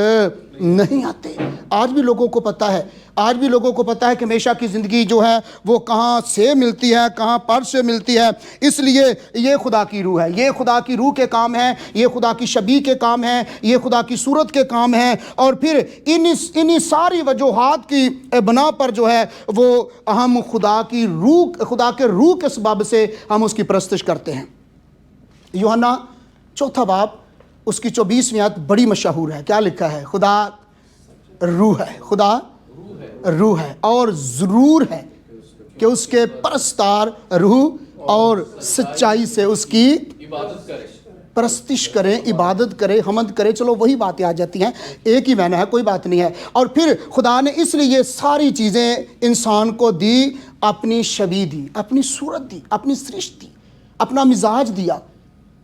نہیں آتے. آج بھی لوگوں کو پتہ ہے, آج بھی لوگوں کو پتہ ہے کہ ہمیشہ کی زندگی جو ہے وہ کہاں سے ملتی ہے, کہاں پر سے ملتی ہے. اس لیے یہ خدا کی روح ہے, یہ خدا کی روح کے کام ہیں, یہ خدا کی شبیہ کے کام ہیں, یہ خدا کی صورت کے کام ہیں. اور پھر انہی ساری وجوہات کی بنا پر جو ہے وہ ہم خدا کی روح, خدا کے روح کے سبب سے ہم اس کی پرستش کرتے ہیں. یوحنا 4 باب, اس کی 24ویں آیت بڑی مشہور ہے. کیا لکھا ہے؟ خدا روح ہے, خدا روح ہے, اور ضرور ہے کہ اس کے پرستار روح اور سچائی سے اس کی پرستش کریں, عبادت کریں, حمد کریں. چلو وہی باتیں آ جاتی ہیں, ایک ہی معنی ہے, کوئی بات نہیں ہے. اور پھر خدا نے اس لیے یہ ساری چیزیں انسان کو دی, اپنی شبیہ دی, اپنی صورت دی, اپنی سرشت دی, اپنا مزاج دیا.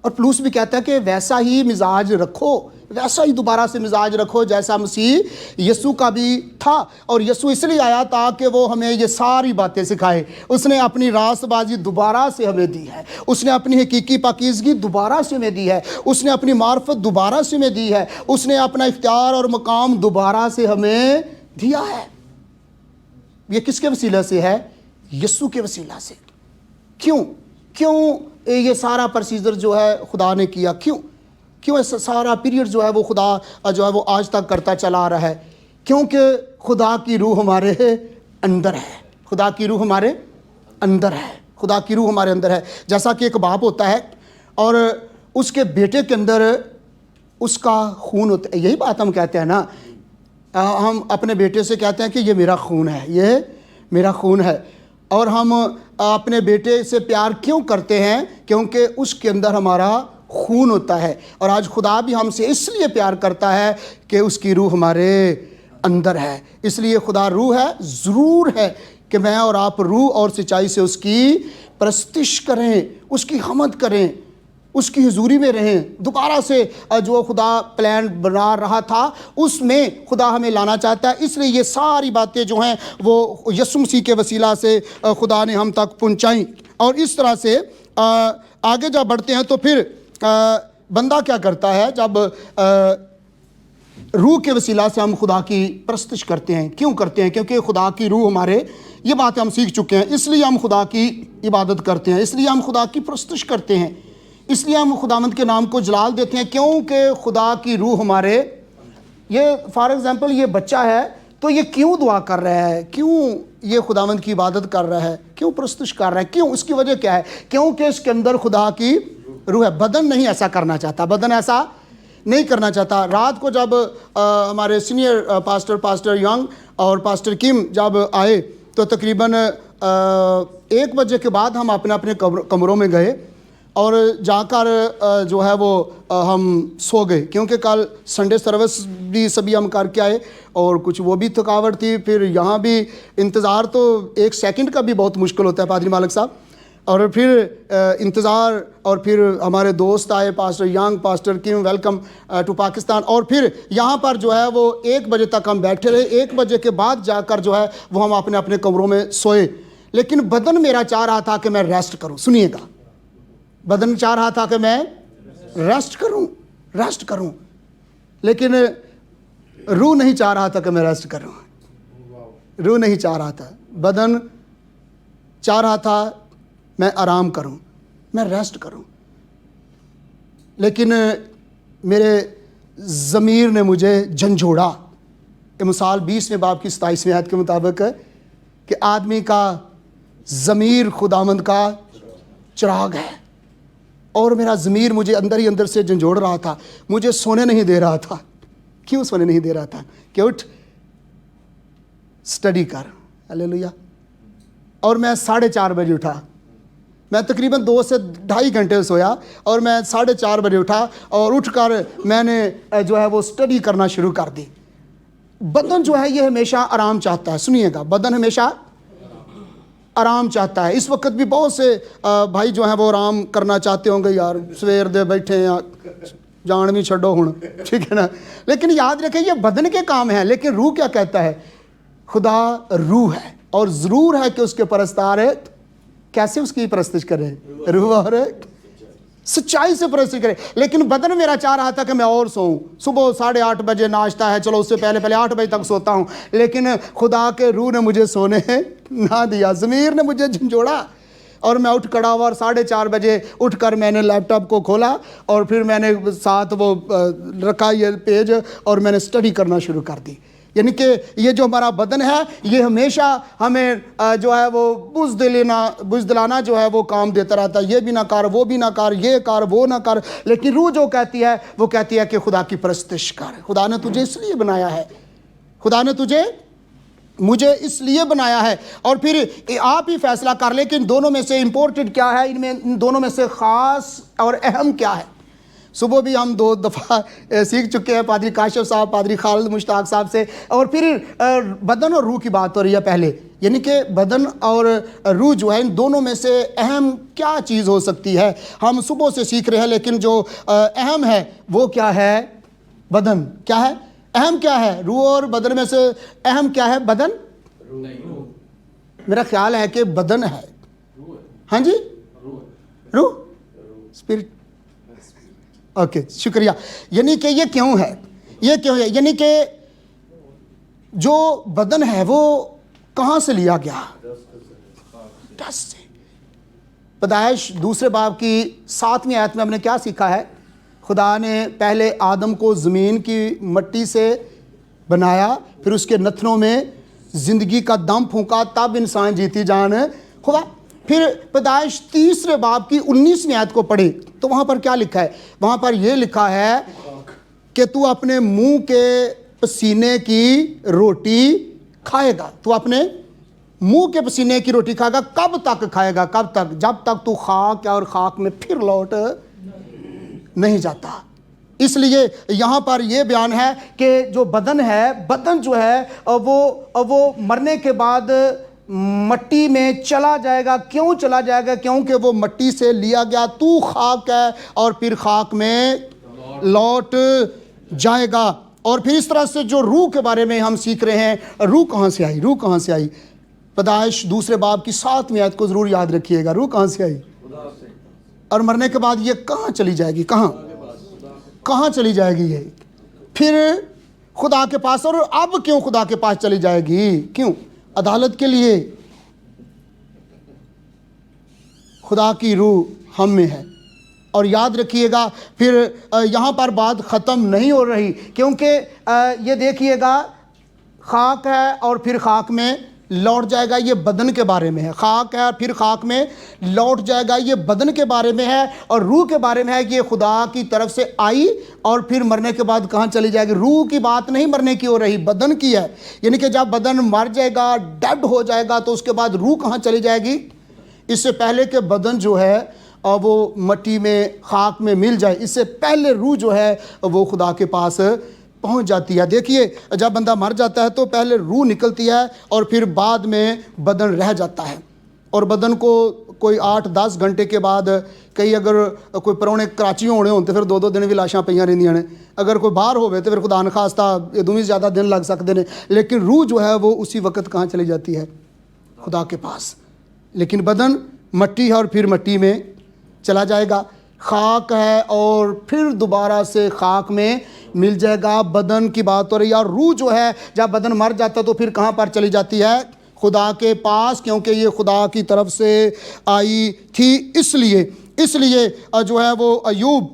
اور پلوس بھی کہتا ہے کہ ویسا ہی مزاج رکھو, ویسا ہی دوبارہ سے مزاج رکھو جیسا مسیح یسوع کا بھی تھا. اور یسوع اس لیے آیا تاکہ وہ ہمیں یہ ساری باتیں سکھائے. اس نے اپنی راست بازی دوبارہ سے ہمیں دی ہے, اس نے اپنی حقیقی پاکیزگی دوبارہ سے ہمیں دی ہے, اس نے اپنی معرفت دوبارہ سے ہمیں دی ہے, اس نے اپنا اختیار اور مقام دوبارہ سے ہمیں دیا ہے. یہ کس کے وسیلہ سے ہے؟ یسوع کے وسیلہ سے. کیوں یہ سارا پروسیجر جو ہے خدا نے کیا؟ کیوں اس سارا پیریڈ جو ہے وہ خدا جو ہے وہ آج تک کرتا چلا آ رہا ہے؟ کیونکہ خدا کی روح ہمارے اندر ہے, خدا کی روح ہمارے اندر ہے, خدا کی روح ہمارے اندر ہے. جیسا کہ ایک باپ ہوتا ہے اور اس کے بیٹے کے اندر اس کا خون ہوتا ہے. یہی بات ہم کہتے ہیں نا, ہم اپنے بیٹے سے کہتے ہیں کہ یہ میرا خون ہے, یہ میرا خون ہے. اور ہم اپنے بیٹے سے پیار کیوں کرتے ہیں؟ کیونکہ اس کے اندر ہمارا خون ہوتا ہے. اور آج خدا بھی ہم سے اس لیے پیار کرتا ہے کہ اس کی روح ہمارے اندر ہے. اس لیے خدا روح ہے, ضرور ہے کہ میں اور آپ روح اور سچائی سے اس کی پرستش کریں, اس کی حمد کریں, اس کی حضوری میں رہیں. دوبارہ سے جو خدا پلان بنا رہا تھا اس میں خدا ہمیں لانا چاہتا ہے. اس لیے یہ ساری باتیں جو ہیں وہ یسوع مسیح کے وسیلہ سے خدا نے ہم تک پہنچائیں. اور اس طرح سے آگے جب بڑھتے ہیں تو پھر بندہ کیا کرتا ہے جب روح کے وسیلہ سے ہم خدا کی پرستش کرتے ہیں. کیوں کرتے ہیں؟ کیونکہ خدا کی روح ہمارے، یہ باتیں ہم سیکھ چکے ہیں، اس لیے ہم خدا کی عبادت کرتے ہیں، اس لیے ہم خدا کی پرستش کرتے ہیں، اس لیے ہم خداوند کے نام کو جلال دیتے ہیں، کیونکہ خدا کی روح ہمارے. یہ فار ایگزامپل یہ بچہ ہے تو یہ کیوں دعا کر رہا ہے، کیوں یہ خداوند کی عبادت کر رہا ہے، کیوں پرستش کر رہا ہے، کیوں؟ اس کی وجہ کیا ہے؟ کیونکہ اس کے اندر خدا کی روح ہے. بدن نہیں ایسا کرنا چاہتا، بدن ایسا نہیں کرنا چاہتا. رات کو جب ہمارے سینئر پاسٹر ینگ اور پاسٹر کم جب آئے تو تقریباً 1 بجے کے بعد ہم اپنے اپنے کمروں میں گئے اور جا کر جو ہے وہ ہم سو گئے، کیونکہ کل سنڈے سروس بھی سبھی ہم کر کے آئے اور کچھ وہ بھی تھکاوٹ تھی. پھر یہاں بھی انتظار تو 1 سیکنڈ کا بھی بہت مشکل ہوتا ہے پادری مالک صاحب، اور پھر انتظار، اور پھر ہمارے دوست آئے، pastor Young, pastor Kim, welcome to Pakistan, اور پھر یہاں پر جو ہے وہ 1 بجے تک ہم بیٹھے رہے. 1 بجے کے بعد جا کر جو ہے وہ ہم اپنے اپنے کمروں میں سوئے. لیکن بدن میرا چاہ رہا تھا کہ میں ریسٹ کروں. سنیے گا، بدن چاہ رہا تھا کہ میں ریسٹ کروں، لیکن روح نہیں چاہ رہا تھا کہ میں ریسٹ کروں. روح نہیں چاہ رہا تھا، بدن چاہ رہا تھا میں آرام کروں، میں ریسٹ کروں. لیکن میرے ضمیر نے مجھے جھنجھوڑا. یہ مثال 20ویں باب کی 27ویں آیت کے مطابق ہے کہ آدمی کا ضمیر خداوند کا چراغ ہے، اور میرا ضمیر مجھے اندر ہی اندر سے جھنجھوڑ رہا تھا، مجھے سونے نہیں دے رہا تھا. کیوں سونے نہیں دے رہا تھا؟ کہ اٹھ اسٹڈی کر. ہلیلویا. اور میں 4:30 بجے اٹھا. میں تقریباً 2 سے 2.5 گھنٹے سویا اور میں 4:30 بجے اٹھا اور اٹھ کر میں نے جو ہے وہ اسٹڈی کرنا شروع کر دی. بدن جو ہے یہ ہمیشہ آرام چاہتا ہے. سنیے گا، بدن ہمیشہ آرام چاہتا ہے. اس وقت بھی بہت سے بھائی جو ہیں وہ آرام کرنا چاہتے ہوں گے، یار سویر دے بیٹھے ہیں، جان بھی چھڈو ہن، ٹھیک ہے نا. لیکن یاد رکھیں یہ بدن کے کام ہیں. لیکن روح کیا کہتا ہے؟ خدا روح ہے، اور ضرور ہے کہ اس کے پرستار کیسے اس کی پرستش کریں؟ روح اور سچائی سے پرستش کریں. لیکن بدن میرا چاہ رہا تھا کہ میں اور سوؤں. صبح 8:30 بجے ناشتہ ہے، چلو اس سے پہلے 8 بجے تک سوتا ہوں. لیکن خدا کے روح نے مجھے سونے نہ دیا، ضمیر نے مجھے جھنجھوڑا، اور میں اٹھ کھڑا ہوا اور 4:30 بجے اٹھ کر میں نے لیپ ٹاپ کو کھولا اور پھر میں نے ساتھ وہ رکھا یہ پیج اور میں نے اسٹڈی کرنا شروع کر دی. یعنی کہ یہ جو ہمارا بدن ہے یہ ہمیشہ ہمیں جو ہے وہ بزدلانہ جو ہے وہ کام دیتا رہتا ہے. یہ بھی نہ کر، وہ بھی نہ کر، یہ کر، وہ نہ کر. لیکن روح جو کہتی ہے وہ کہتی ہے کہ خدا کی پرستش کر. خدا نے تجھے اس لیے بنایا ہے، خدا نے مجھے اس لیے بنایا ہے. اور پھر آپ ہی فیصلہ کر لیں کہ ان دونوں میں سے امپورٹنٹ کیا ہے، ان دونوں میں سے خاص اور اہم کیا ہے. صبح بھی ہم 2 دفعہ سیکھ چکے ہیں پادری کاشف صاحب، پادری خالد مشتاق صاحب سے. اور پھر بدن اور روح کی بات ہو رہی ہے پہلے، یعنی کہ بدن اور روح جو ہے ان دونوں میں سے اہم کیا چیز ہو سکتی ہے. ہم صبح سے سیکھ رہے ہیں، لیکن جو اہم ہے وہ کیا ہے؟ بدن. کیا ہے اہم؟ کیا ہے؟ روح اور بدن میں سے اہم کیا ہے؟ بدن. میرا خیال ہے کہ بدن ہے. ہاں جی، روح، اسپرٹ. اوکے، شکریہ. یعنی کہ یہ کیوں ہے؟ یعنی کہ جو بدن ہے وہ کہاں سے لیا گیا؟ دست سے. پیدائش 2 باب کی 7ویں آیت میں ہم نے کیا سیکھا ہے؟ خدا نے پہلے آدم کو زمین کی مٹی سے بنایا، پھر اس کے نتنوں میں زندگی کا دم پھونکا، تب انسان جیتی جان خدا. پھر پیدائش 3 باب کی 19ویں آیت کو پڑھیں تو وہاں پر کیا لکھا ہے؟ وہاں پر یہ لکھا ہے کہ تو اپنے منہ کے پسینے کی روٹی کھائے گا. تو اپنے منہ کے پسینے کی روٹی کھائے گا. کب تک کھائے گا؟ کب تک؟ جب تک تو خاک اور خاک میں پھر لوٹ نہیں جاتا. اس لیے یہاں پر یہ بیان ہے کہ جو بدن ہے، بدن جو ہے وہ مرنے کے بعد مٹی میں چلا جائے گا. کیوں چلا جائے گا؟ کیونکہ وہ مٹی سے لیا گیا. تو خاک ہے اور پھر خاک میں لوٹ جائے گا. اور پھر اس طرح سے جو روح کے بارے میں ہم سیکھ رہے ہیں، روح کہاں سے آئی؟ روح کہاں سے آئی؟ پیدائش 2 باب کی 7ویں آیت کو ضرور یاد رکھیے گا. روح کہاں سے آئی؟ اور مرنے کے بعد یہ کہاں چلی جائے گی؟ کہاں؟ کہاں چلی جائے گی یہ پھر خدا کے پاس؟ اور اب کیوں خدا کے پاس چلی جائے گی؟ کیوں؟ عدالت کے لیے۔ خدا کی روح ہم میں ہے۔ اور یاد رکھیے گا پھر یہاں پر بات ختم نہیں ہو رہی، کیونکہ یہ دیکھیے گا خاک ہے اور پھر خاک میں لوٹ جائے گا، یہ بدن کے بارے میں ہے۔ خاک ہے پھر خاک میں لوٹ جائے گا، یہ بدن کے بارے میں ہے۔ اور روح کے بارے میں ہے کہ یہ خدا کی طرف سے آئی اور پھر مرنے کے بعد کہاں چلی جائے گی۔ روح کی بات نہیں مرنے کی ہو رہی، بدن کی ہے۔ یعنی کہ جب بدن مر جائے گا، ڈیڈ ہو جائے گا، تو اس کے بعد روح کہاں چلی جائے گی؟ اس سے پہلے کہ بدن جو ہے وہ مٹی میں خاک میں مل جائے، اس سے پہلے روح جو ہے وہ خدا کے پاس پہنچ جاتی ہے۔ دیکھیے جب بندہ مر جاتا ہے تو پہلے روح نکلتی ہے اور پھر بعد میں بدن رہ جاتا ہے۔ اور بدن کو کوئی 8-10 گھنٹے کے بعد، کئی اگر کوئی پرونے کراچیوں ہونے ہوتے پھر 2-2 دن بھی لاشاں پہ رہندیاں نے، اگر کوئی باہر ہوئے تو پھر خدا نخواستہ دومی زیادہ دن لگ سکتے ہیں، لیکن روح جو ہے وہ اسی وقت کہاں چلی جاتی ہے؟ خدا کے پاس۔ لیکن بدن مٹی ہے اور پھر مٹی میں چلا جائے گا۔ خاک ہے اور پھر دوبارہ سے خاک میں مل جائے گا۔ بدن کی بات ہو رہی ہے۔ اور روح جو ہے جب بدن مر جاتا ہے تو پھر کہاں پر چلی جاتی ہے؟ خدا کے پاس، کیونکہ یہ خدا کی طرف سے آئی تھی۔ اس لیے جو ہے وہ ایوب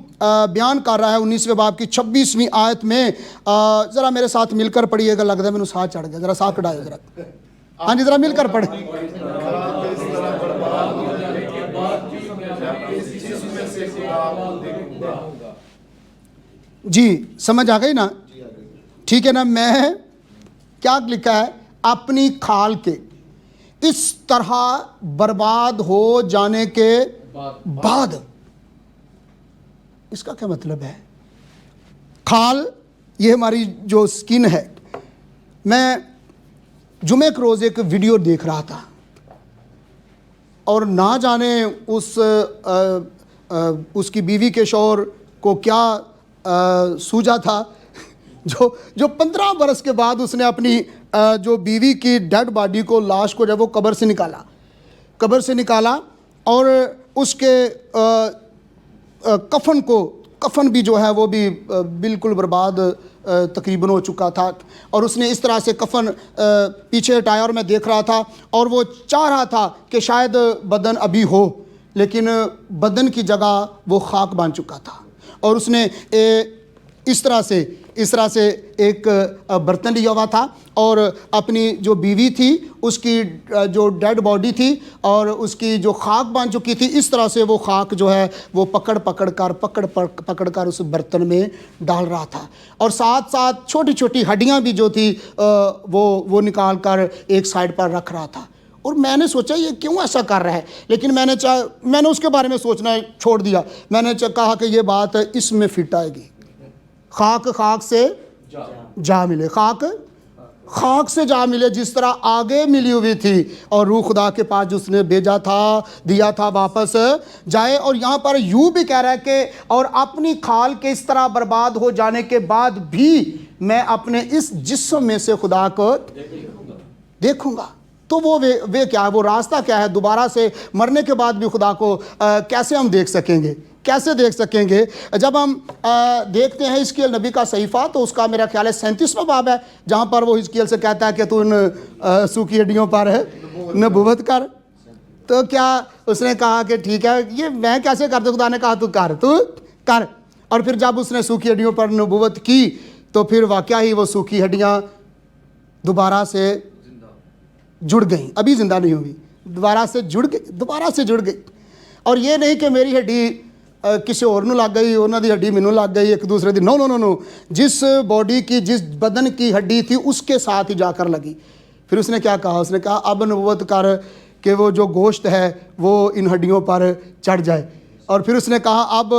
بیان کر رہا ہے 19ویں باب کی 26ویں آیت میں، ذرا میرے ساتھ مل کر پڑھیے گا، لگتا ہے میں نے ساتھ چڑھ گیا، ذرا ساتھ کٹائے ذرا، ہاں جی ذرا مل کر پڑھیں۔ جی سمجھ آ گئی نا؟ ٹھیک ہے نا؟ میں کیا لکھا ہے؟ اپنی کھال کے اس طرح برباد ہو جانے کے بعد۔ اس کا کیا مطلب ہے؟ کھال یہ ہماری جو سکن ہے۔ میں جمعہ کے روز ایک ویڈیو دیکھ رہا تھا اور نہ جانے اس کی بیوی کے شوہر کو کیا سوجا تھا جو 15 برس کے بعد اس نے اپنی جو بیوی کی ڈیڈ باڈی کو، لاش کو جب وہ قبر سے نکالا اور اس کے کفن بھی جو ہے وہ بھی بالکل برباد تقریباً ہو چکا تھا، اور اس نے اس طرح سے کفن پیچھے ہٹایا اور میں دیکھ رہا تھا، اور وہ چاہ رہا تھا کہ شاید بدن ابھی ہو، لیکن بدن کی جگہ وہ خاک بن چکا تھا۔ اور اس نے اس طرح سے ایک برتن لیا ہوا تھا اور اپنی جو بیوی تھی اس کی جو ڈیڈ باڈی تھی اور اس کی جو خاک بن چکی تھی، اس طرح سے وہ خاک جو ہے وہ پکڑ کر اس برتن میں ڈال رہا تھا، اور ساتھ چھوٹی چھوٹی ہڈیاں بھی جو تھی وہ نکال کر ایک سائڈ پر رکھ رہا تھا۔ اور میں نے سوچا یہ کیوں ایسا کر رہا ہے، لیکن میں نے اس کے بارے میں سوچنا چھوڑ دیا۔ میں نے کہا کہ یہ بات اس میں فٹ آئے گی، خاک سے جا ملے، خاک سے جا ملے، جس طرح آگے ملی ہوئی تھی، اور روح خدا کے پاس جس نے بھیجا تھا، دیا تھا، واپس جائے۔ اور یہاں پر یوں بھی کہہ رہا ہے کہ اور اپنی کھال کے اس طرح برباد ہو جانے کے بعد بھی میں اپنے اس جسم میں سے خدا کو دیکھوں گا۔ تو وہ کیا ہے، وہ راستہ کیا ہے؟ دوبارہ سے مرنے کے بعد بھی خدا کو کیسے ہم دیکھ سکیں گے؟ جب ہم دیکھتے ہیں حزقیل نبی کا صحیفہ، تو اس کا میرا خیال ہے 37واں باب ہے، جہاں پر وہ حزقیل سے کہتا ہے کہ تو ان سوکھی ہڈیوں پر نبوت کر۔ تو کیا اس نے کہا کہ ٹھیک ہے، یہ میں کیسے کرتا؟ خدا نے کہا تو کر۔ اور پھر جب اس نے سوکھی ہڈیوں پر نبوت کی تو پھر واقعہ ہی وہ سوکھی ہڈیاں دوبارہ سے جڑ گئیں، ابھی زندہ نہیں ہوئی، دوبارہ سے جڑ گئی۔ اور یہ نہیں کہ میری ہڈی کسی اور نو لگ گئی، انہوں دی ہڈی مینوں لگ گئی، ایک دوسرے دی، نو، جس باڈی کی، جس بدن کی ہڈی تھی اس کے ساتھ ہی جا کر لگی۔ پھر اس نے کیا کہا؟ اس نے کہا اب نبوت کر کہ وہ جو گوشت ہے وہ ان ہڈیوں پر چڑھ جائے۔ اور پھر اس نے کہا اب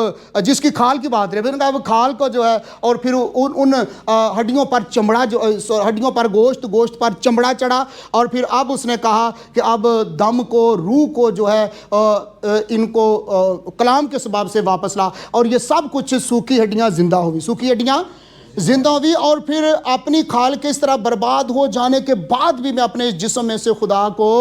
جس کی کھال کی بات رہی، پھر نے کہا اب کھال کو جو ہے، اور پھر ان ہڈیوں پر چمڑا، ہڈیوں پر گوشت پر چمڑا چڑھا، اور پھر اب اس نے کہا کہ اب دم کو، روح کو جو ہے ان کو کلام کے سبب سے واپس لا، اور یہ سب کچھ سوکھی ہڈیاں زندہ ہوئی۔ اور پھر اپنی کھال کے اس طرح برباد ہو جانے کے بعد بھی میں اپنے جسم میں سے خدا کو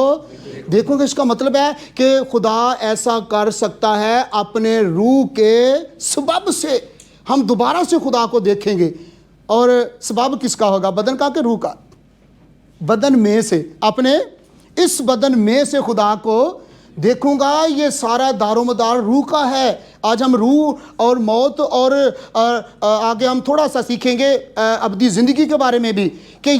دیکھوں گا۔ اس کا مطلب ہے کہ خدا ایسا کر سکتا ہے اپنے روح کے سبب سے ہم دوبارہ سے خدا کو دیکھیں گے. اور سبب کس کا ہوگا؟ بدن کا کہ روح کا؟ بدن میں سے، اپنے اس بدن میں سے خدا کو دیکھوں گا. یہ سارا دار و مدار روح کا ہے. آج ہم روح اور موت اور آگے ہم تھوڑا سا سیکھیں گے ابدی زندگی کے بارے میں بھی کہ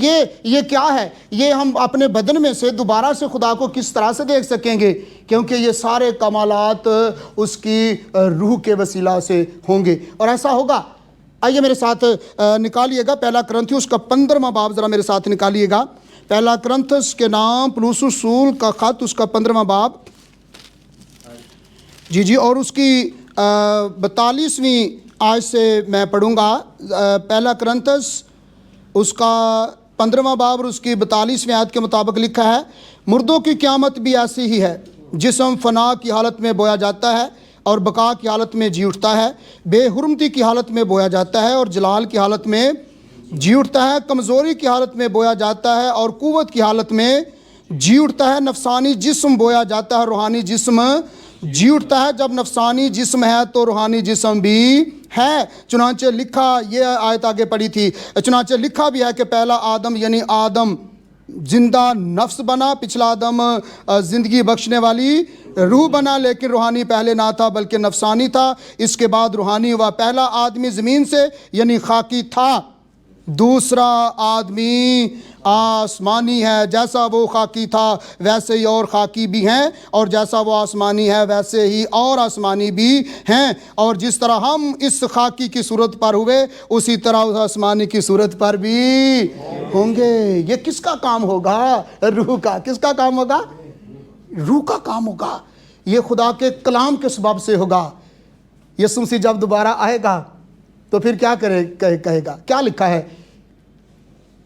یہ کیا ہے. یہ ہم اپنے بدن میں سے دوبارہ سے خدا کو کس طرح سے دیکھ سکیں گے، کیونکہ یہ سارے کمالات اس کی روح کے وسیلہ سے ہوں گے. اور ایسا ہوگا. آئیے میرے ساتھ نکالیے گا پہلا کرنتھیوس کا 15واں باب، ذرا میرے ساتھ نکالیے گا. پہلا کرنتھس کے نام پولس رسول کا خط، اس کا 15واں باب. جی اور اس کی 42ویں آیت سے میں پڑھوں گا. پہلا کرنتھس اس کا 15واں باب اور اس کی 42ویں آیت کے مطابق لکھا ہے: مردوں کی قیامت بھی ایسی ہی ہے. جسم فنا کی حالت میں بویا جاتا ہے اور بقا کی حالت میں جی اٹھتا ہے. بے حرمتی کی حالت میں بویا جاتا ہے اور جلال کی حالت میں جی اٹھتا ہے. کمزوری کی حالت میں بویا جاتا ہے اور قوت کی حالت میں جی اٹھتا ہے. نفسانی جسم بویا جاتا ہے، روحانی جسم جی اٹھتا ہے. جب نفسانی جسم ہے تو روحانی جسم بھی ہے. چنانچہ لکھا، یہ آیت آگے پڑھی تھی، چنانچہ لکھا بھی ہے کہ پہلا آدم یعنی آدم زندہ نفس بنا، پچھلا آدم زندگی بخشنے والی روح بنا. لیکن روحانی پہلے نہ تھا بلکہ نفسانی تھا، اس کے بعد روحانی ہوا. پہلا آدمی زمین سے یعنی خاکی تھا، دوسرا آدمی آسمانی ہے. جیسا وہ خاکی تھا ویسے ہی اور خاکی بھی ہیں، اور جیسا وہ آسمانی ہے ویسے ہی اور آسمانی بھی ہیں. اور جس طرح ہم اس خاکی کی صورت پر ہوئے اسی طرح اس آسمانی کی صورت پر بھی ہوں گے. یہ کس کا کام ہوگا؟ روح کا. کس کا کام ہوگا؟ روح کا کام ہوگا. یہ خدا کے کلام کے سبب سے ہوگا. یسوع مسیح جب دوبارہ آئے گا تو پھر کیا کہے گا؟ کیا لکھا ہے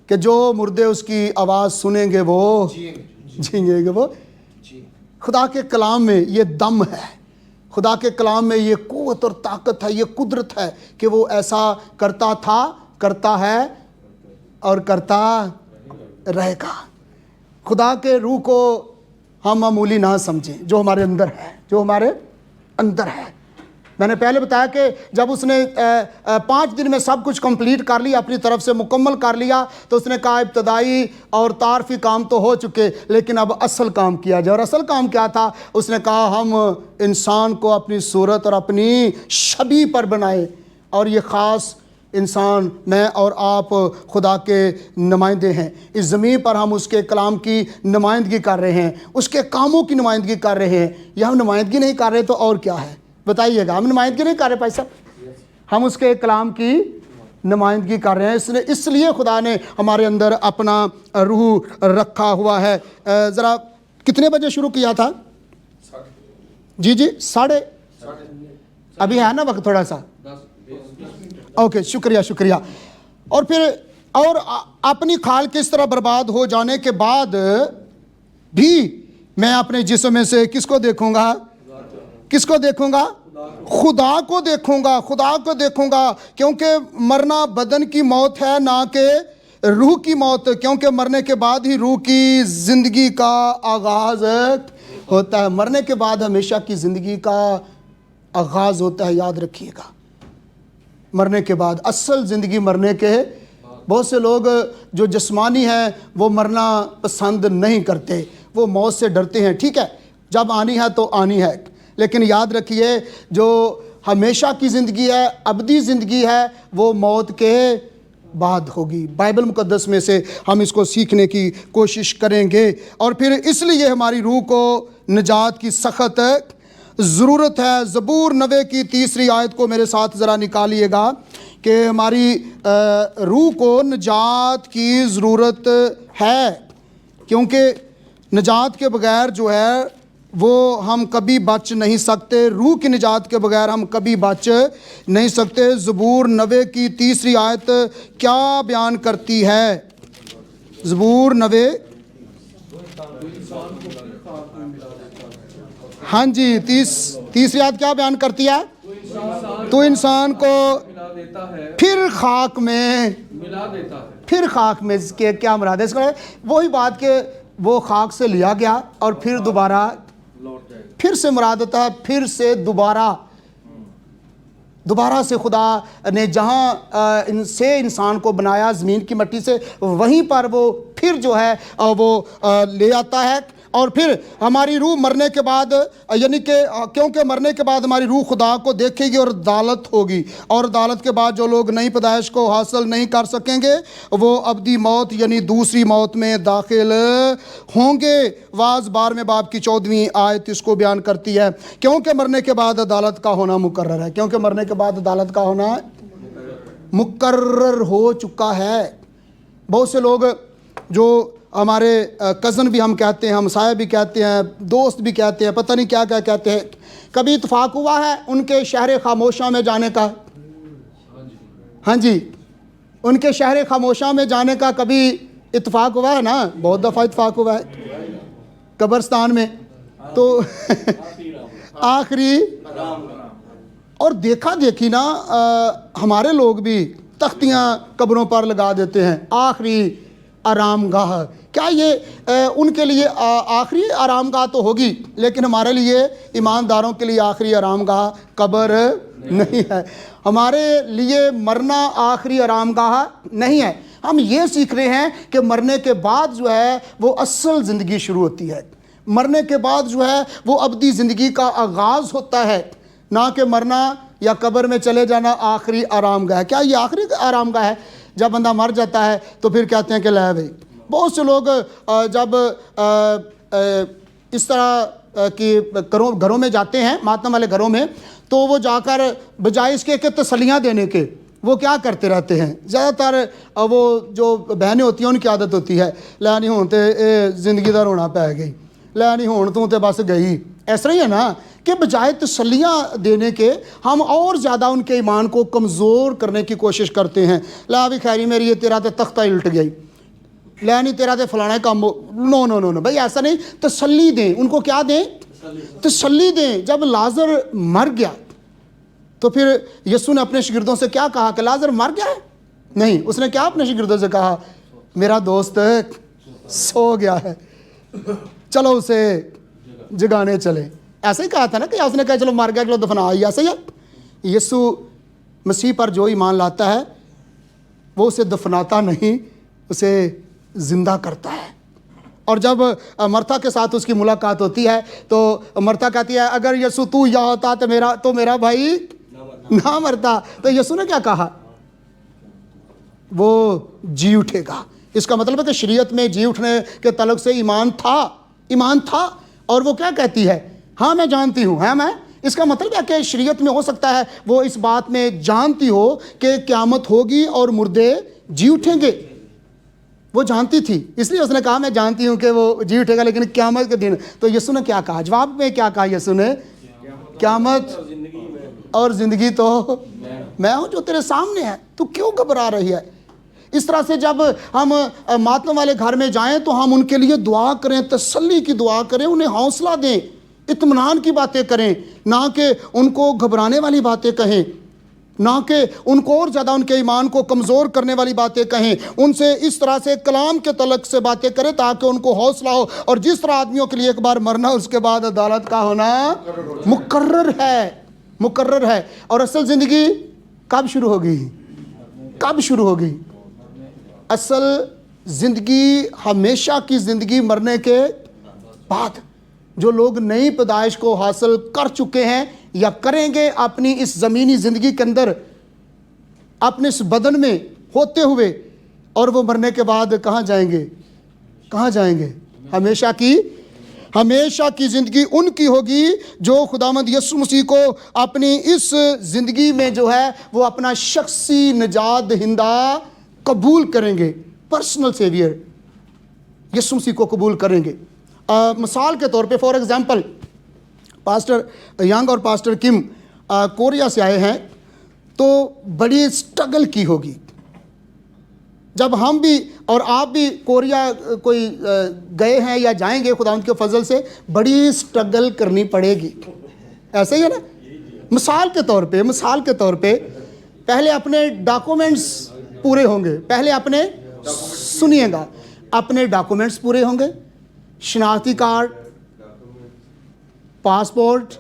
کہ جو مردے اس کی آواز سنیں گے وہ جئیں گے. وہ خدا کے کلام میں یہ دم ہے، خدا کے کلام میں یہ قوت اور طاقت ہے، یہ قدرت ہے کہ وہ ایسا کرتا تھا، کرتا ہے اور کرتا رہے گا. خدا کے روح کو ہم معمولی نہ سمجھیں، جو ہمارے اندر ہے، جو ہمارے اندر ہے. میں نے پہلے بتایا کہ جب اس نے 5 دن میں سب کچھ کمپلیٹ کر لیا، اپنی طرف سے مکمل کر لیا، تو اس نے کہا ابتدائی اور تعارفی کام تو ہو چکے، لیکن اب اصل کام کیا جائے. اور اصل کام کیا تھا؟ اس نے کہا ہم انسان کو اپنی صورت اور اپنی شبیہ پر بنائے. اور یہ خاص انسان، میں اور آپ خدا کے نمائندے ہیں. اس زمین پر ہم اس کے کلام کی نمائندگی کر رہے ہیں، اس کے کاموں کی نمائندگی کر رہے ہیں. یا ہم نمائندگی نہیں کر رہے تو اور کیا ہے؟ بتائیے گا. ہم نمائندگی نہیں کر رہے بھائی صاحب، ہم اس کے کلام کی نمائندگی کر رہے ہیں. اس لیے خدا نے ہمارے اندر اپنا روح رکھا ہوا ہے. ذرا کتنے بجے شروع کیا تھا؟ جی 7:30. ابھی ہے نا وقت تھوڑا سا؟ اوکے، شکریہ. اور پھر اور اپنی کھال کے اس طرح برباد ہو جانے کے بعد بھی میں اپنے جسم میں سے کس کو دیکھوں گا؟ کس کو دیکھوں گا؟ خدا کو دیکھوں گا. خدا کو دیکھوں گا، کیونکہ مرنا بدن کی موت ہے نہ کہ روح کی موت، کیونکہ مرنے کے بعد ہی روح کی زندگی کا آغاز ہوتا ہے. مرنے کے بعد ہمیشہ کی زندگی کا آغاز ہوتا ہے. یاد رکھیے گا، مرنے کے بعد اصل زندگی مرنے کے. بہت سے لوگ جو جسمانی ہیں وہ مرنا پسند نہیں کرتے، وہ موت سے ڈرتے ہیں. ٹھیک ہے، جب آنی ہے تو آنی ہے، لیکن یاد رکھیے جو ہمیشہ کی زندگی ہے، ابدی زندگی ہے، وہ موت کے بعد ہوگی. بائبل مقدس میں سے ہم اس کو سیکھنے کی کوشش کریں گے. اور پھر اس لیے ہماری روح کو نجات کی سخت ضرورت ہے. زبور 90 کی 3 آیت کو میرے ساتھ ذرا نکالیے گا کہ ہماری روح کو نجات کی ضرورت ہے، کیونکہ نجات کے بغیر جو ہے وہ ہم کبھی بچ نہیں سکتے. روح کی نجات کے بغیر ہم کبھی بچ نہیں سکتے. زبور 90 کی 3 آیت کیا بیان کرتی ہے؟ زبور 90، ہاں جی، 30 آیت کیا بیان کرتی ہے؟ تو انسان کو پھر خاک میں ملا دیتا ہے. پھر خاک میں کیا مراد ہے؟ اس کا وہی بات کہ وہ خاک سے لیا گیا اور پھر دوبارہ پھر سے مراد ہوتا ہے پھر سے دوبارہ. دوبارہ سے خدا نے جہاں سے انسان کو بنایا زمین کی مٹی سے، وہیں پر وہ پھر جو ہے وہ لے آتا ہے، اور پھر ہماری روح مرنے کے بعد، یعنی کہ کیونکہ مرنے کے بعد ہماری روح خدا کو دیکھے گی اور عدالت ہوگی، اور عدالت کے بعد جو لوگ نئی پیدائش کو حاصل نہیں کر سکیں گے وہ ابدی موت یعنی دوسری موت میں داخل ہوں گے۔ واعظ 12ویں باب کی 14ویں آیت اس کو بیان کرتی ہے، کیونکہ مرنے کے بعد عدالت کا ہونا مقرر ہے، کیونکہ مرنے کے بعد عدالت کا ہونا مقرر ہو چکا ہے۔ بہت سے لوگ جو ہمارے کزن بھی ہم کہتے ہیں، ہمسائے بھی کہتے ہیں، دوست بھی کہتے ہیں، پتہ نہیں کیا کیا کہتے ہیں، کبھی اتفاق ہوا ہے ان کے شہر خاموشاں میں جانے کا؟ ہاں جی، ان کے شہر خاموشاں میں جانے کا کبھی اتفاق ہوا ہے نا؟ بہت دفعہ اتفاق ہوا ہے قبرستان میں، تو آخری اور دیکھا دیکھی نا ہمارے لوگ بھی تختیاں قبروں پر لگا دیتے ہیں، آخری آرام گاہ۔ کیا یہ ان کے لیے آخری آرام گاہ تو ہوگی، لیکن ہمارے لیے ایمانداروں کے لیے آخری آرام گاہ قبر نہیں ہے۔ ہمارے لیے مرنا آخری آرام گاہ نہیں ہے۔ ہم یہ سیکھ رہے ہیں کہ مرنے کے بعد جو ہے وہ اصل زندگی شروع ہوتی ہے، مرنے کے بعد جو ہے وہ ابدی زندگی کا آغاز ہوتا ہے، نہ کہ مرنا یا قبر میں چلے جانا آخری آرام گاہ ہے۔ کیا یہ آخری آرام گاہ ہے؟ جب بندہ مر جاتا ہے تو پھر کہتے ہیں کہ لے بھائی، بہت سے لوگ جب اس طرح کی گھروں میں جاتے ہیں، ماتم والے گھروں میں، تو وہ جا کر بجائے اس کے کہ تسلیاں دینے کے، وہ کیا کرتے رہتے ہیں؟ زیادہ تر وہ جو بہنیں ہوتی ہیں ان کی عادت ہوتی ہے، لے نہیں ہون تے اے زندگی دا رونا پہ گئی، لے نہیں ہون تو تے بس گئی۔ ایسا ہی ہے نا کہ بجائے تسلیاں دینے کے ہم اور زیادہ ان کے ایمان کو کمزور کرنے کی کوشش کرتے ہیں۔ لا بھی خیری میری یہ تیرا تے تختہ الٹ گئی، لے نہیں تیرا تے فلانا کام، نو نو نو نو بھائی ایسا نہیں، تسلی دیں ان کو۔ کیا دیں؟ تسلی دیں۔ جب لازر مر گیا تو پھر یسوع نے اپنے شاگردوں سے کیا کہا کہ لازر مر گیا ہے؟ نہیں، اس نے کیا اپنے شاگردوں سے کہا؟ میرا دوست سو گیا ہے، چلو اسے جگانے چلے۔ ایسا ہی کہا تھا نا کہ اس نے کہا چلو مر گیا چلو دفنا آئی، ایسا ہی ہے۔ یسوع مسیح پر جو ایمان لاتا ہے وہ اسے دفناتا نہیں، اسے زندہ کرتا ہے۔ اور جب مرتا کے ساتھ اس کی ملاقات ہوتی ہے تو مرتا کہتی ہے اگر یسوع تو یا ہوتا تو میرا بھائی نہ مرتا۔ تو یسوع نے کیا کہا؟ وہ جی اٹھے گا۔ اس کا مطلب ہے کہ شریعت میں جی اٹھنے کے تعلق سے ایمان تھا، اور وہ کیا کہتی ہے؟ ہاں میں جانتی ہوں، ہاں میں۔ اس کا مطلب ہے کہ شریعت میں ہو سکتا ہے وہ اس بات میں جانتی ہو کہ قیامت ہوگی اور مردے جی اٹھیں گے، وہ جانتی تھی، اس لیے اس نے کہا میں جانتی ہوں کہ وہ جی اٹھے گا، لیکن قیامت کے دن۔ تو یسوع نے کیا کہا جواب میں؟ کیا کہا یسوع نے؟ قیامت اور زندگی تو میں ہوں جو تیرے سامنے ہے، تو کیوں گھبرا رہی ہے؟ اس طرح سے جب ہم ماتم والے گھر میں جائیں تو ہم ان کے لیے دعا کریں، تسلی کی دعا کریں، انہیں حوصلہ دیں، اطمینان کی باتیں کریں، نہ کہ ان کو گھبرانے والی باتیں کہیں، نہ کہ ان کو اور زیادہ ان کے ایمان کو کمزور کرنے والی باتیں کہیں۔ ان سے اس طرح سے کلام کے تعلق سے باتیں کریں تاکہ ان کو حوصلہ ہو۔ اور جس طرح آدمیوں کے لیے ایک بار مرنا اس کے بعد عدالت کا ہونا مقرر ہے۔ اور اصل زندگی کب شروع ہوگی؟ اصل زندگی ہمیشہ کی زندگی مرنے کے بعد۔ جو لوگ نئی پیدائش کو حاصل کر چکے ہیں یا کریں گے اپنی اس زمینی زندگی کے اندر، اپنے اس بدن میں ہوتے ہوئے، اور وہ مرنے کے بعد کہاں جائیں گے؟ ہمیشہ کی زندگی ان کی ہوگی جو خداوند یسوع مسیح کو اپنی اس زندگی میں جو ہے وہ اپنا شخصی نجات دہندہ قبول کریں گے، پرسنل سیویئر یسوع مسیح کو قبول کریں گے۔ مثال کے طور پہ فار ایگزامپل پاسٹر ینگ اور پاسٹر کم کوریا سے آئے ہیں، تو بڑی سٹرگل کی ہوگی۔ جب ہم بھی اور آپ بھی کوریا کوئی گئے ہیں یا جائیں گے، خداوند کے فضل سے بڑی سٹرگل کرنی پڑے گی، ایسا ہی ہے نا؟ مثال کے طور پہ پہلے اپنے ڈاکومنٹس پورے ہوں گے، سنیے گا، اپنے ڈاکومنٹس پورے ہوں گے، شناختی کارڈ، پاسپورٹ،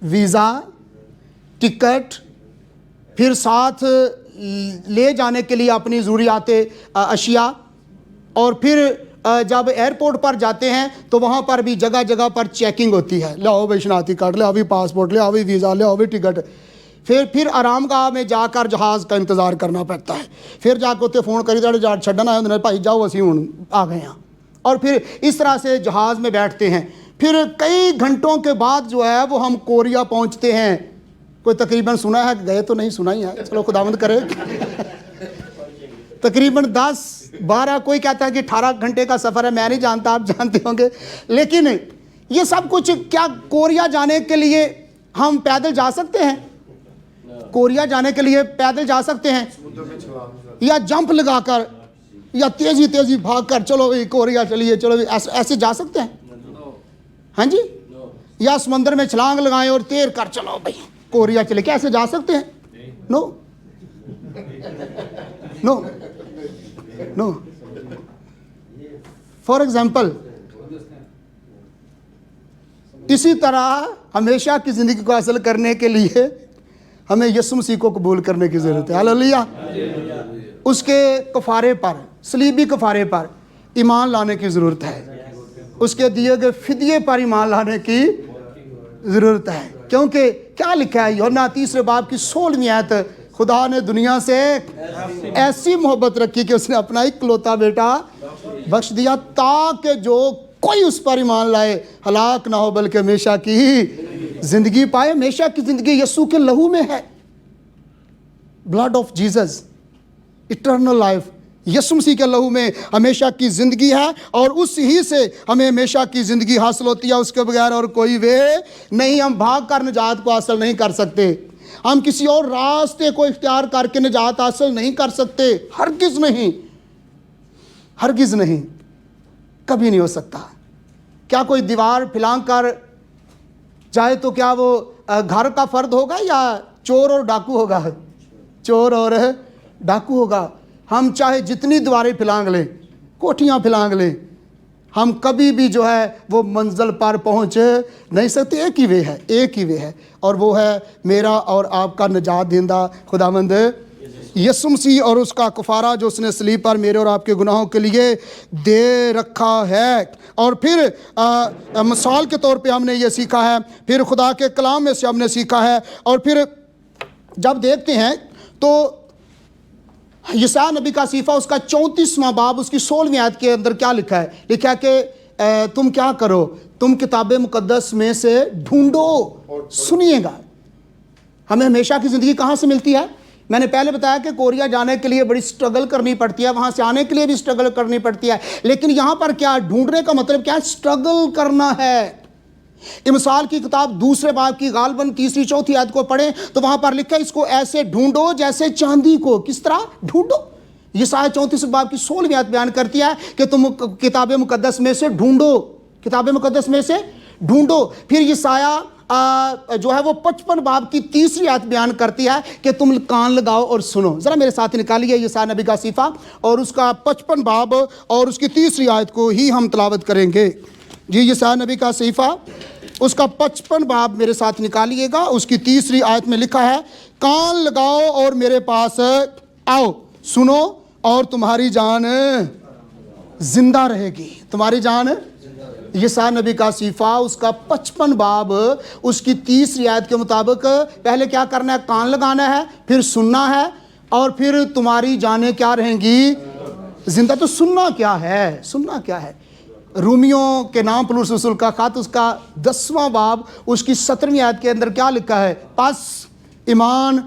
ویزا، ٹکٹ، پھر ساتھ لے جانے کے لیے اپنی ضروریات اشیاء، اور پھر جب ایئرپورٹ پر جاتے ہیں تو وہاں پر بھی جگہ جگہ پر چیکنگ ہوتی ہے، لاؤ بھائی شناختی کارڈ، لاؤ بھی پاسپورٹ، لاؤ بھی ویزا، لاؤ بھی ٹکٹ۔ پھر آرام گاہ میں جا کر جہاز کا انتظار کرنا پڑتا ہے، پھر جا کے فون کری جا چھڈن آئے ہوندے بھائی جاؤ اسی ہوں آ گئے ہیں، اور پھر اس طرح سے جہاز میں بیٹھتے ہیں۔ پھر کئی گھنٹوں کے بعد جو ہے وہ ہم کوریا پہنچتے ہیں۔ کوئی تقریباً سنا ہے، گئے تو نہیں، سنا ہی ہے، چلو خداوند کرے، تقریباً 10-12، کوئی کہتا ہے کہ 18 گھنٹے کا سفر ہے، میں نہیں جانتا، آپ جانتے ہوں گے۔ لیکن یہ سب کچھ کیا کوریا جانے کے لیے ہم پیدل جا سکتے ہیں؟ کوریا جانے کے لیے پیدل جا سکتے ہیں یا جمپ لگا کر یا تیزی بھاگ کر چلو کوریا چلیے، چلو ایسے جا سکتے ہیں؟ ہاں جی، یا سمندر میں چھلانگ لگائیں اور تیر کر چلو بھائی کوریا چلے، کیا ایسے جا سکتے ہیں؟ نو نو نو۔ فار ایگزامپل، اسی طرح ہمیشہ کی زندگی کو حاصل کرنے کے لیے ہمیں یسوع مسیح کو قبول کرنے کی ضرورت ہے۔ ہاللیلویہ۔ اس کے کفارے پر، صلیبی کفارے پر ایمان لانے کی ضرورت ہے، اس کے دیے گئے فدیے پر ایمان لانے کی ضرورت ہے، کیونکہ کیا لکھا ہے یوحنا 3 باب کی 16ویں آیت، خدا نے دنیا سے ایسی محبت رکھی کہ اس نے اپنا اکلوتا بیٹا بخش دیا تاکہ جو کوئی اس پر ایمان لائے ہلاک نہ ہو بلکہ ہمیشہ کی زندگی پائے۔ ہمیشہ کی زندگی یسوع کے لہو میں ہے، blood of Jesus, eternal life یسوع مسیح کے لہو میں ہمیشہ کی زندگی ہے، اور اس ہی سے ہمیں ہمیشہ کی زندگی حاصل ہوتی ہے، اس کے بغیر اور کوئی وے نہیں۔ ہم بھاگ کر نجات کو حاصل نہیں کر سکتے، ہم کسی اور راستے کو اختیار کر کے نجات حاصل نہیں کر سکتے، ہرگز نہیں، ہرگز نہیں، کبھی نہیں ہو سکتا۔ کیا کوئی دیوار پھلانگ کر جائے تو کیا وہ گھر کا فرد ہوگا یا چور اور ڈاکو ہوگا؟ چور اور ڈاکو ہوگا۔ ہم چاہے جتنی دیواریں پھلانگ لیں، کوٹھیاں پھلانگ لیں، ہم کبھی بھی جو ہے وہ منزل پر پہنچ نہیں سکتے۔ ایک ہی وے ہے، ایک ہی وے ہے، اور وہ ہے میرا اور آپ کا نجات دہندہ خداوند یسوع مسیح، اور اس کا کفارہ جو اس نے صلیب پر میرے اور آپ کے گناہوں کے لیے دے رکھا ہے۔ اور پھر مثال کے طور پہ ہم نے یہ سیکھا ہے، پھر خدا کے کلام میں سے ہم نے سیکھا ہے، اور پھر جب دیکھتے ہیں تو یسایا نبی کا صحیفہ اس کا 34واں باب اس کی 16ویں آیت کے اندر کیا لکھا ہے؟ لکھا ہے کہ تم کیا کرو، تم کتاب مقدس میں سے ڈھونڈو۔ سنیے گا، ہمیں ہمیشہ کی زندگی کہاں سے ملتی ہے؟ میں نے پہلے بتایا کہ کوریا جانے کے لیے بڑی سٹرگل کرنی پڑتی ہے، وہاں سے آنے کے لیے بھی سٹرگل کرنی پڑتی ہے، لیکن یہاں پر کیا ڈھونڈنے کا مطلب کیا ہے؟ سٹرگل کرنا ہے۔ مثال کی کتاب 2 باب کی غالباً 3-4 آیت کو پڑھیں تو وہاں پر لکھا ہے اس کو ایسے ڈھونڈو جیسے چاندی کو۔ کس طرح ڈھونڈو؟ یسایا 34 باب کی 16ویں آیت بیان کرتی ہے کہ تم کتاب مقدس میں سے ڈھونڈو، کتاب مقدس میں سے ڈھونڈو۔ پھر یسایا جو ہے وہ 55 باب کی 3 آیت بیان کرتی ہے کہ تم کان لگاؤ اور سنو۔ ذرا میرے ساتھ نکالیے یسایا نبی کا صحیفہ اور اس کا 55 باب اور اس کی 3 آیت کو ہی ہم تلاوت کریں گے۔ جی یسایا نبی کا صحیفہ اس کا 55 باب میرے ساتھ نکالیے گا، اس کی 3 آیت میں لکھا ہے، کان لگاؤ اور میرے پاس آؤ، سنو اور تمہاری جان زندہ رہے گی، تمہاری جان۔ یسایا نبی کا صحیفہ اس کا 55 باب اس کی 3 آیت کے مطابق پہلے کیا کرنا ہے؟ کان لگانا ہے، پھر سننا ہے، اور پھر تمہاری جانیں کیا رہیں گی؟ زندہ۔ تو سننا کیا ہے؟ سننا کیا ہے؟ رومیوں کے نام پولس رسول کا خط اس کا 10واں باب اس کی 17ویں آیت کے اندر کیا لکھا ہے؟ پس ایمان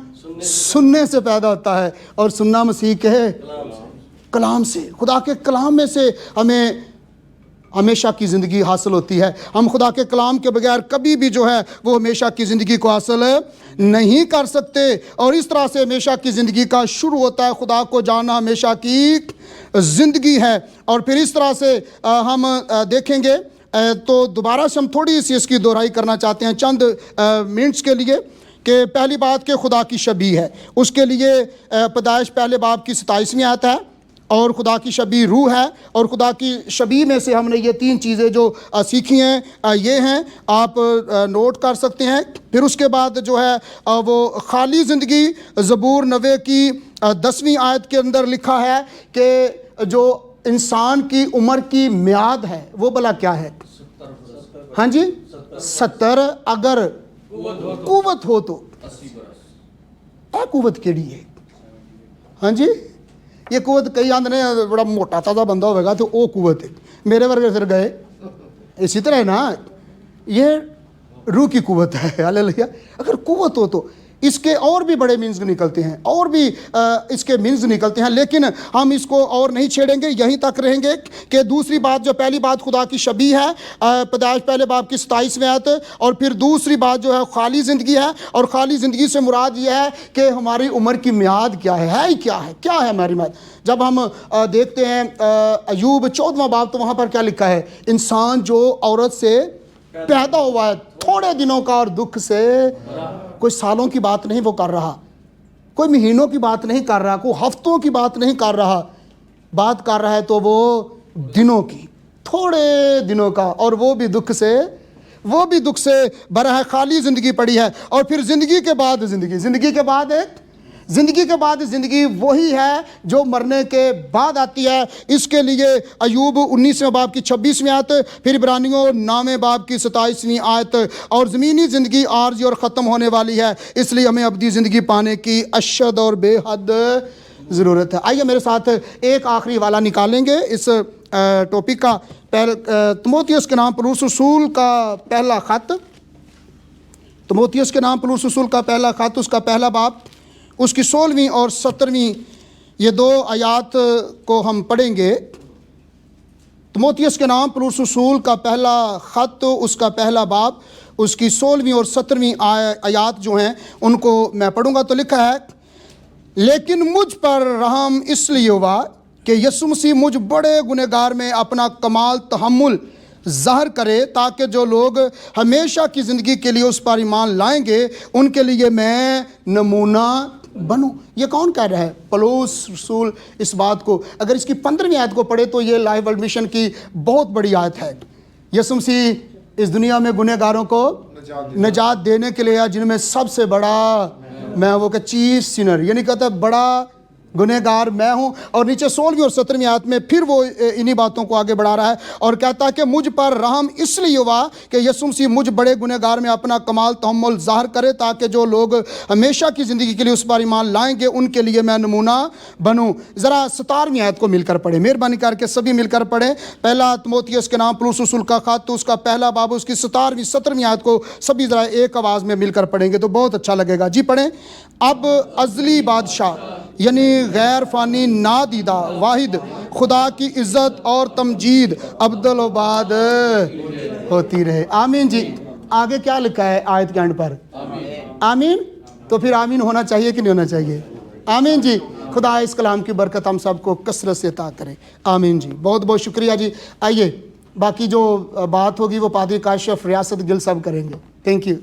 سننے سے پیدا ہوتا ہے، اور سننا مسیح کے کلام سے۔ خدا کے کلام میں سے ہمیں ہمیشہ کی زندگی حاصل ہوتی ہے۔ ہم خدا کے کلام کے بغیر کبھی بھی جو ہے وہ ہمیشہ کی زندگی کو حاصل نہیں کر سکتے، اور اس طرح سے ہمیشہ کی زندگی کا شروع ہوتا ہے۔ خدا کو جاننا ہمیشہ کی زندگی ہے، اور پھر اس طرح سے ہم دیکھیں گے تو دوبارہ سے ہم تھوڑی سی اس کی دہرائی کرنا چاہتے ہیں چند منٹس کے لیے، کہ پہلی بات کہ خدا کی شبیہ ہے۔ اس کے لیے پیدائش پہلے باب کی 27ویں آیت ہے، اور خدا کی شبیہ روح ہے، اور خدا کی شبیہ میں سے ہم نے یہ 3 چیزیں جو سیکھی ہیں یہ ہیں، آپ نوٹ کر سکتے ہیں۔ پھر اس کے بعد جو ہے وہ خالی زندگی، زبور 90 کی 10ویں آیت کے اندر لکھا ہے کہ جو انسان کی عمر کی میعاد ہے وہ بھلا کیا ہے؟ ہاں جی 70، اگر قوت ہو تو قوت کیڑی ہے؟ ہاں جی یہ قوت کئی آندھ نے بڑا موٹا تازہ بندہ ہوئے گا تو وہ قوت ہے، میرے ورگے پھر گئے اسی طرح ہے نا، یہ روح کی قوت ہے۔ ہاللیلویا۔ اگر قوت ہو تو اس کے اور بھی بڑے مینز نکلتے ہیں، اور بھی اس کے مینز نکلتے ہیں، لیکن ہم اس کو اور نہیں چھیڑیں گے، یہیں تک رہیں گے کہ دوسری بات، جو پہلی بات خدا کی شبیہ ہے، پیدائش پہلے باب کی 27ویں آیت، اور پھر دوسری بات جو ہے خالی زندگی ہے، اور خالی زندگی سے مراد یہ ہے کہ ہماری عمر کی میعاد کیا ہے ہی کیا ہے، کیا ہے ہماری میعاد۔ جب ہم دیکھتے ہیں ایوب 14واں باب تو وہاں پر کیا لکھا ہے؟ انسان جو عورت سے پیدا ہوا ہے تھوڑے دنوں کا اور دکھ سے، کوئی سالوں کی بات نہیں وہ کر رہا، کوئی مہینوں کی بات نہیں کر رہا، کوئی ہفتوں کی بات نہیں کر رہا، بات کر رہا ہے تو وہ دنوں کی، تھوڑے دنوں کا، اور وہ بھی دکھ سے بھرا ہے، خالی زندگی پڑی ہے۔ اور پھر زندگی کے بعد زندگی وہی ہے جو مرنے کے بعد آتی ہے۔ اس کے لیے ایوب 19ویں باب کی 26ویں آیت، پھر عبرانیوں 9ویں باب کی 27ویں آیت، اور زمینی زندگی عارضی اور ختم ہونے والی ہے، اس لیے ہمیں ابدی زندگی پانے کی اشد اور بے حد ضرورت ہے۔ آئیے میرے ساتھ ایک آخری والا نکالیں گے اس ٹاپک کا، تموتھیوس کے نام پولس رسول کا پہلا خط، تموتھیوس کے نام پولس رسول کا پہلا خط، اس کا پہلا باب، اس کی 16ویں اور 17ویں یہ 2 آیات کو ہم پڑھیں گے۔ تموتھیوس کے نام پولس رسول کا پہلا خط، اس کا پہلا باب، اس کی 16ویں اور 17ویں آیات جو ہیں ان کو میں پڑھوں گا۔ تو لکھا ہے، لیکن مجھ پر رحم اس لیے ہوا کہ یسوع مسیح مجھ بڑے گنہگار میں اپنا کمال تحمل ظاہر کرے، تاکہ جو لوگ ہمیشہ کی زندگی کے لیے اس پر ایمان لائیں گے ان کے لیے میں نمونہ بنوں۔ یہ کون کہہ رہا ہے؟ پولس رسول اس بات کو، اگر اس کی 15ویں آیت کو پڑھے تو یہ لائف ورلڈ مشن کی بہت بڑی آیت ہے۔ یسوع مسیح اس دنیا میں گنہگاروں کو نجات دینے کے لیے، جن میں سب سے بڑا میں وہ کہ چیف سینر، یعنی کہتا ہے بڑا گنہگار میں ہوں۔ اور نیچے 16ویں اور 17ویں آیت میں پھر وہ انہی باتوں کو آگے بڑھا رہا ہے اور کہتا ہے کہ مجھ پر رحم اس لیے ہوا کہ یسوع مسیح مجھ بڑے گنہگار میں اپنا کمال تحمل ظاہر کرے، تاکہ جو لوگ ہمیشہ کی زندگی کے لیے اس پر ایمان لائیں گے ان کے لیے میں نمونہ بنوں۔ ذرا 17ویں آیت کو مل کر پڑھیں، مہربانی کر کے سبھی مل کر پڑھیں۔ پہلا تموتھیوس کے نام پولس رسول کا خط، اس کا پہلا باب، اس کی 17ویں 17ویں آیت کو سبھی ذرا ایک آواز میں مل کر پڑھیں گے تو بہت اچھا لگے گا۔ جی پڑھیں۔ اب ازلی بادشاہ یعنی غیر فانی نادیدہ واحد خدا کی عزت اور تمجید ابدالآباد ہوتی رہے، آمین۔ جی آگے کیا لکھا ہے آیت کے اینڈ پر؟ آمین۔ تو پھر آمین ہونا چاہیے کہ نہیں ہونا چاہیے؟ آمین۔ جی خدا اس کلام کی برکت ہم سب کو کثرت سے عطا کرے، آمین۔ جی بہت بہت شکریہ۔ جی آئیے باقی جو بات ہوگی وہ پادری کاشف ریاست گل صاحب کریں گے۔ Thank you.